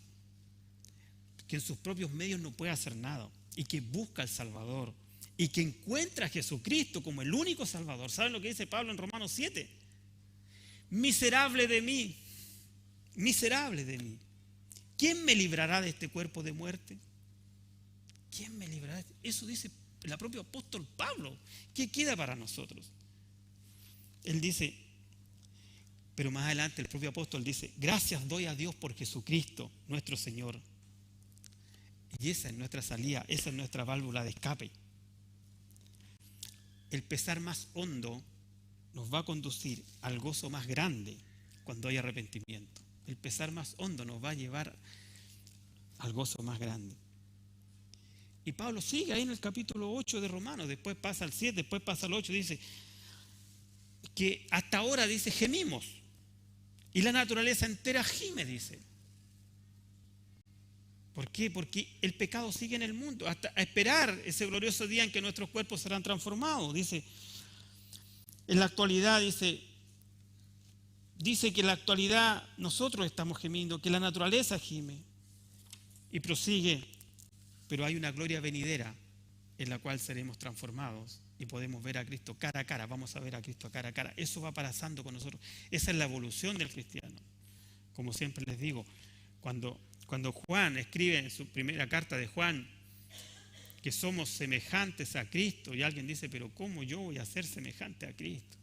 que en sus propios medios no puede hacer nada, y que busca al Salvador, y que encuentra a Jesucristo como el único Salvador. ¿Saben lo que dice Pablo en Romanos 7? Miserable de mí, miserable de mí. ¿Quién me librará de este cuerpo de muerte? ¿Quién me librará? Eso dice el propio apóstol Pablo. ¿Qué queda para nosotros? Él dice, pero más adelante el propio apóstol dice: gracias doy a Dios por Jesucristo, nuestro Señor. Y esa es nuestra salida, esa es nuestra válvula de escape. El pesar más hondo nos va a conducir al gozo más grande cuando hay arrepentimiento. El pesar más hondo nos va a llevar al gozo más grande. Y Pablo sigue ahí en el capítulo 8 de Romanos, después pasa al 7, después pasa al 8, dice que hasta ahora, dice, gemimos. Y la naturaleza entera gime, dice. ¿Por qué? Porque el pecado sigue en el mundo, hasta esperar ese glorioso día en que nuestros cuerpos serán transformados. Dice, en la actualidad, dice que en la actualidad nosotros estamos gemiendo, que la naturaleza gime. Y prosigue, pero hay una gloria venidera en la cual seremos transformados y podemos ver a Cristo cara a cara. Vamos a ver a Cristo cara a cara. Eso va pasando con nosotros. Esa es la evolución del cristiano. Como siempre les digo, cuando Cuando Juan escribe en su primera carta de Juan que somos semejantes a Cristo, y alguien dice, pero ¿cómo yo voy a ser semejante a Cristo?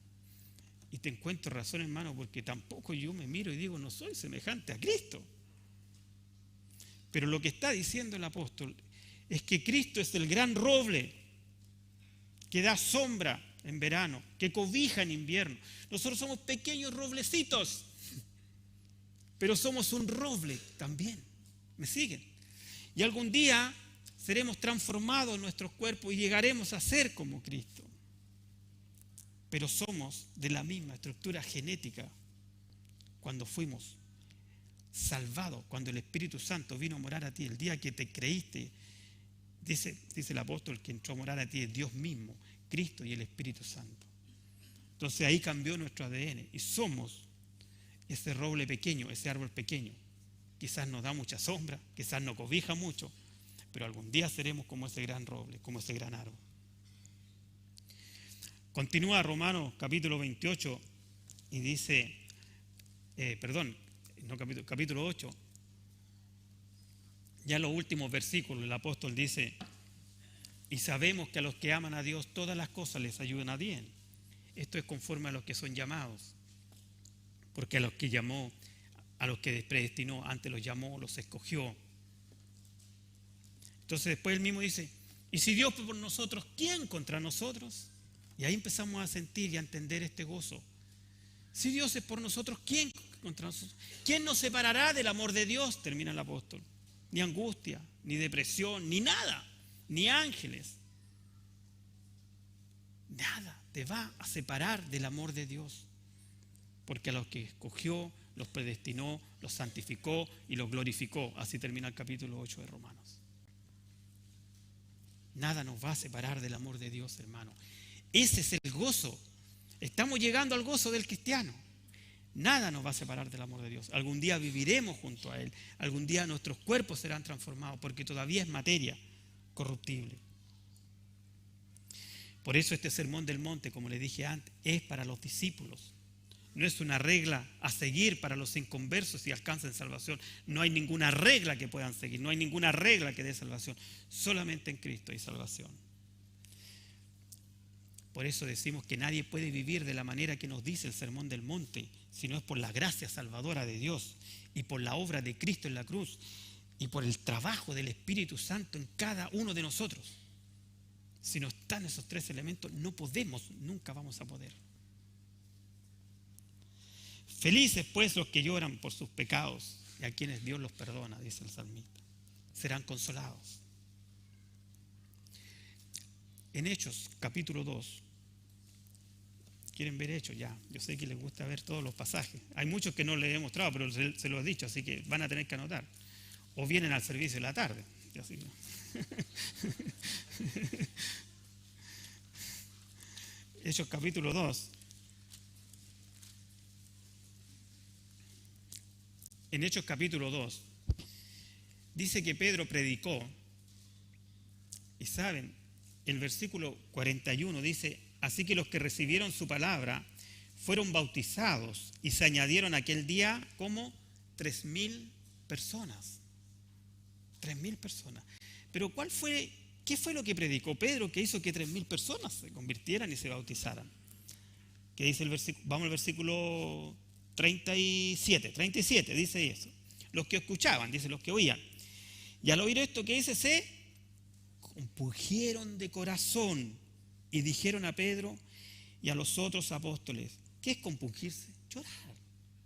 Y te encuentro razón, hermano, porque tampoco yo me miro y digo, no soy semejante a Cristo. Pero lo que está diciendo el apóstol es que Cristo es el gran roble que da sombra en verano, que cobija en invierno. Nosotros somos pequeños roblecitos, pero somos un roble también. ¿Me siguen? Y algún día seremos transformados en nuestros cuerpos y llegaremos a ser como Cristo. Pero somos de la misma estructura genética cuando fuimos salvados, cuando el Espíritu Santo vino a morar a ti, el día que te creíste. Dice el apóstol que entró a morar a ti es Dios mismo, Cristo y el Espíritu Santo. Entonces ahí cambió nuestro ADN y somos ese roble pequeño, ese árbol pequeño. Quizás nos da mucha sombra, quizás nos cobija mucho, pero algún día seremos como ese gran roble, como ese gran árbol. Continúa Romanos capítulo 28 y dice, capítulo 8, ya en los últimos versículos el apóstol dice, y sabemos que a los que aman a Dios todas las cosas les ayudan a bien. Esto es conforme a los que son llamados, porque a los que llamó, a los que predestinó, antes los llamó, los escogió. Entonces después él mismo dice, y si Dios fue por nosotros, ¿quién contra nosotros? Y ahí empezamos a sentir y a entender este gozo. Si Dios es por nosotros, ¿quién contra nosotros? ¿Quién nos separará del amor de Dios? Termina el apóstol. Ni angustia, ni depresión, ni nada, ni ángeles. Nada te va a separar del amor de Dios. Porque a los que escogió, los predestinó, los santificó y los glorificó. Así termina el capítulo 8 de Romanos. Nada nos va a separar del amor de Dios, hermano. Ese es el gozo. Estamos llegando al gozo del cristiano. Nada nos va a separar del amor de Dios. Algún día viviremos junto a Él. Algún día nuestros cuerpos serán transformados porque todavía es materia corruptible. Por eso este sermón del monte, como le dije antes, es para los discípulos. No es una regla a seguir para los inconversos y alcancen salvación. No hay ninguna regla que puedan seguir. No hay ninguna regla que dé salvación. Solamente en Cristo hay salvación. Por eso decimos que nadie puede vivir de la manera que nos dice el Sermón del Monte, si no es por la gracia salvadora de Dios y por la obra de Cristo en la cruz y por el trabajo del Espíritu Santo en cada uno de nosotros. Si no están esos tres elementos, no podemos, nunca vamos a poder. Felices pues los que lloran por sus pecados y a quienes Dios los perdona, dice el salmista. Serán consolados. En Hechos, capítulo 2. ¿Quieren ver Hechos? Ya, yo sé que les gusta ver todos los pasajes. Hay muchos que no les he mostrado, pero se los he dicho, así que van a tener que anotar. O vienen al servicio de la tarde. Y así, ¿no? Hechos, capítulo 2. En Hechos, capítulo 2, dice que Pedro predicó. Y saben, el versículo 41 dice, así que los que recibieron su palabra fueron bautizados y se añadieron aquel día como 3,000 personas. 3,000 personas. Pero ¿qué fue lo que predicó Pedro que hizo que 3,000 personas se convirtieran y se bautizaran? ¿Qué dice el versículo? Vamos al versículo 37 dice eso. Los que escuchaban, dice los que oían. Y al oír esto, ¿qué dice? Se compungieron de corazón y dijeron a Pedro y a los otros apóstoles, ¿qué es compungirse? Llorar,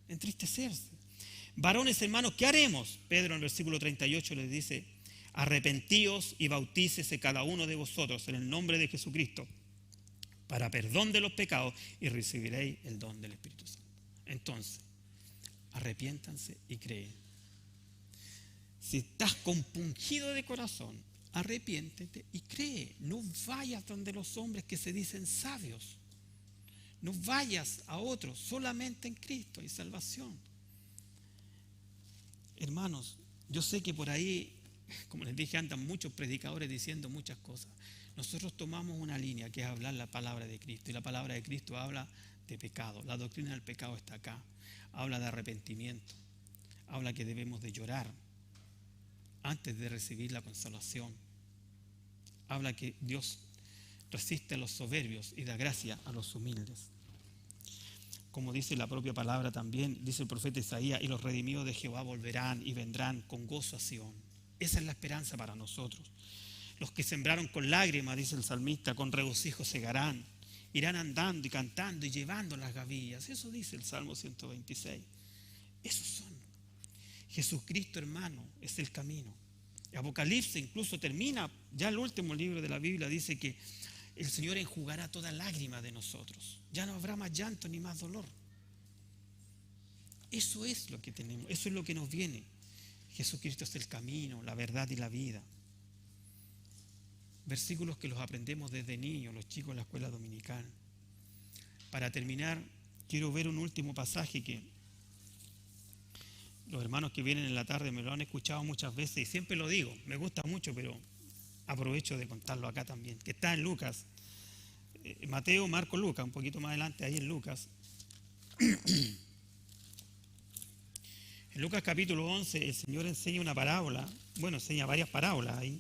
entristecerse. Varones hermanos, ¿qué haremos? Pedro en el versículo 38 les dice, arrepentíos y bautícese cada uno de vosotros en el nombre de Jesucristo para perdón de los pecados y recibiréis el don del Espíritu Santo. Entonces, arrepiéntanse y creen. Si estás compungido de corazón, arrepiéntete y cree. No vayas donde los hombres que se dicen sabios. No vayas a otros, solamente en Cristo hay salvación. Hermanos, yo sé que por ahí, como les dije, andan muchos predicadores diciendo muchas cosas. Nosotros tomamos una línea que es hablar la palabra de Cristo. Y la palabra de Cristo habla de pecado. La doctrina del pecado está acá. Habla de arrepentimiento. Habla que debemos de llorar. antes de recibir la consolación. Habla que Dios resiste a los soberbios y da gracia a los humildes. Como dice la propia palabra también, dice el profeta Isaías, y los redimidos de Jehová volverán y vendrán con gozo a Sión. Esa es la esperanza para nosotros. Los que sembraron con lágrimas, dice el salmista, con regocijo segarán. Irán andando y cantando y llevando las gavillas. Eso dice el Salmo 126. Esos son. Jesucristo, hermano, es el camino. Apocalipsis incluso termina, ya el último libro de la Biblia dice que el Señor enjugará toda lágrima de nosotros. Ya no habrá más llanto ni más dolor. Eso es lo que tenemos, eso es lo que nos viene. Jesucristo es el camino, la verdad y la vida. Versículos que los aprendemos desde niños, los chicos en la escuela dominical. Para terminar, quiero ver un último pasaje que los hermanos que vienen en la tarde me lo han escuchado muchas veces y siempre lo digo, me gusta mucho, pero aprovecho de contarlo acá también, que está en Lucas, Mateo, Marcos, Lucas, un poquito más adelante, ahí en Lucas. En Lucas capítulo 11 el Señor enseña una parábola, bueno, enseña varias parábolas ahí.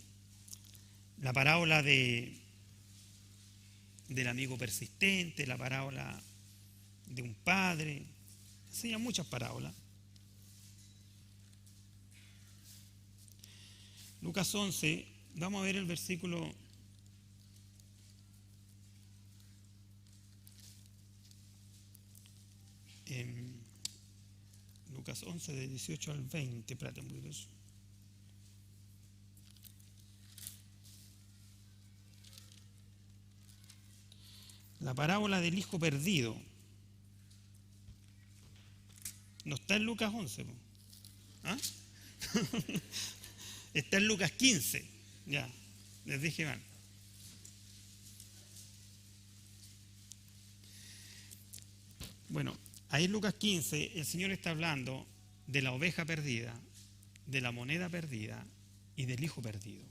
La parábola del amigo persistente, la parábola de un padre, enseña muchas parábolas. Lucas 11, vamos a ver el versículo Lucas 11 de 18 al 20, espérate un poquito eso. La parábola del hijo perdido. No está en Lucas 11. ¿Ah? Está en Lucas 15. Ya, les dije mal. Bueno, ahí en Lucas 15 el Señor está hablando de la oveja perdida, de la moneda perdida y del hijo perdido.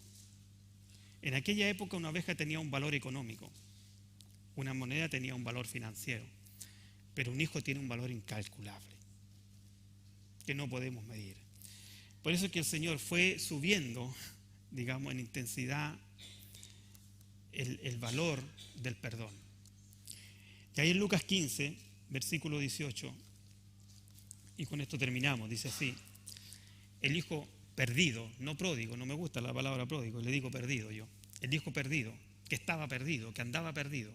En aquella época una oveja tenía un valor económico, una moneda tenía un valor financiero, pero un hijo tiene un valor incalculable, que no podemos medir. Por eso es que el Señor fue subiendo, digamos, en intensidad el valor del perdón. Y ahí en Lucas 15, versículo 18, y con esto terminamos, dice así: el hijo perdido, no pródigo, no me gusta la palabra pródigo, le digo perdido yo. El hijo perdido, que estaba perdido, que andaba perdido,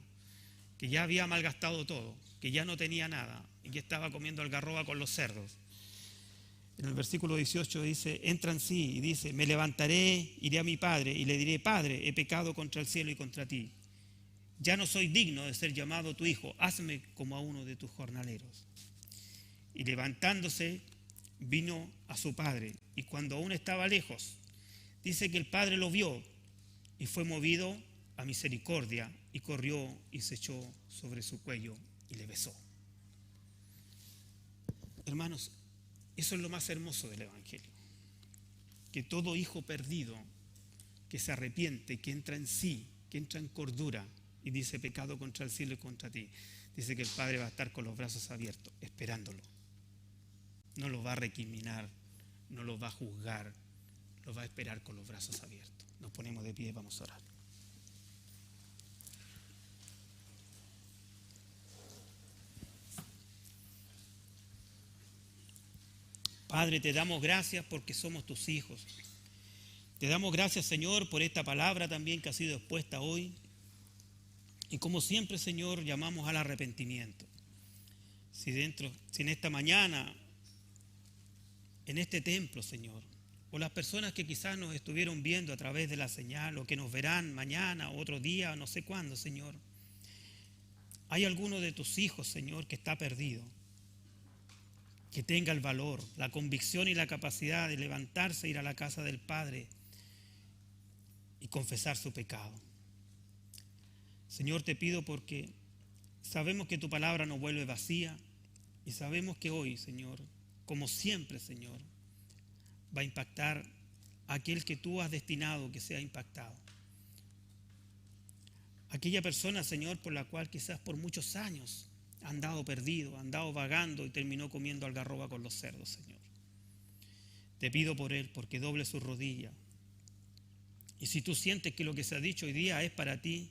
que ya había malgastado todo, que ya no tenía nada y que estaba comiendo algarroba con los cerdos. En el versículo 18 dice, entra en sí y dice, me levantaré, iré a mi padre y le diré, Padre, he pecado contra el cielo y contra ti. Ya no soy digno de ser llamado tu hijo, hazme como a uno de tus jornaleros. Y levantándose, vino a su padre, y cuando aún estaba lejos, dice que el padre lo vio y fue movido a misericordia y corrió y se echó sobre su cuello y le besó. Hermanos, eso es lo más hermoso del Evangelio, que todo hijo perdido que se arrepiente, que entra en sí, que entra en cordura y dice pecado contra el cielo y contra ti, dice que el Padre va a estar con los brazos abiertos esperándolo. No lo va a recriminar, no lo va a juzgar, lo va a esperar con los brazos abiertos. Nos ponemos de pie y vamos a orar. Padre, te damos gracias porque somos tus hijos. Te damos gracias, Señor, por esta palabra también que ha sido expuesta hoy. Y como siempre, Señor, llamamos al arrepentimiento. Si en esta mañana, en este templo, Señor, o las personas que quizás nos estuvieron viendo a través de la señal, o que nos verán mañana, o otro día, no sé cuándo, Señor, hay alguno de tus hijos, Señor, que está perdido, que tenga el valor, la convicción y la capacidad de levantarse e ir a la casa del Padre y confesar su pecado. Señor, te pido porque sabemos que tu palabra no vuelve vacía y sabemos que hoy, Señor, como siempre, Señor, va a impactar a aquel que tú has destinado que sea impactado. Aquella persona, Señor, por la cual quizás por muchos años ha andado perdido, ha andado vagando y terminó comiendo algarroba con los cerdos, Señor. Te pido por él, porque doble su rodilla. Y si tú sientes que lo que se ha dicho hoy día es para ti,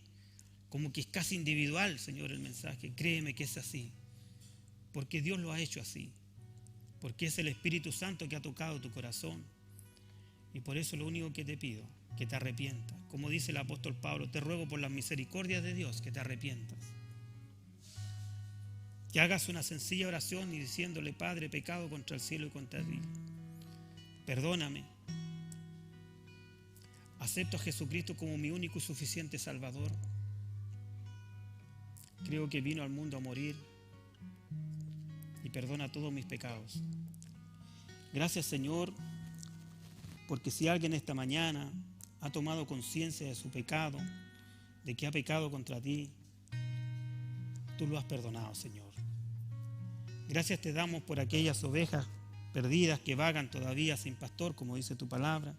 como que es casi individual, Señor, el mensaje, créeme que es así. Porque Dios lo ha hecho así. Porque es el Espíritu Santo que ha tocado tu corazón. Y por eso lo único que te pido, que te arrepientas. Como dice el apóstol Pablo, te ruego por las misericordias de Dios que te arrepientas. Que hagas una sencilla oración y diciéndole: Padre, he pecado contra el cielo y contra ti. Perdóname. Acepto a Jesucristo como mi único y suficiente Salvador. Creo que vino al mundo a morir y perdona todos mis pecados. Gracias, Señor, porque si alguien esta mañana ha tomado conciencia de su pecado, de que ha pecado contra ti, tú lo has perdonado, Señor. Gracias te damos por aquellas ovejas perdidas que vagan todavía sin pastor, como dice tu palabra.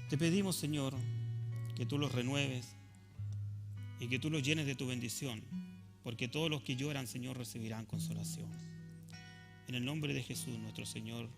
Te pedimos, Señor, que tú los renueves y que tú los llenes de tu bendición, porque todos los que lloran, Señor, recibirán consolación. En el nombre de Jesús, nuestro Señor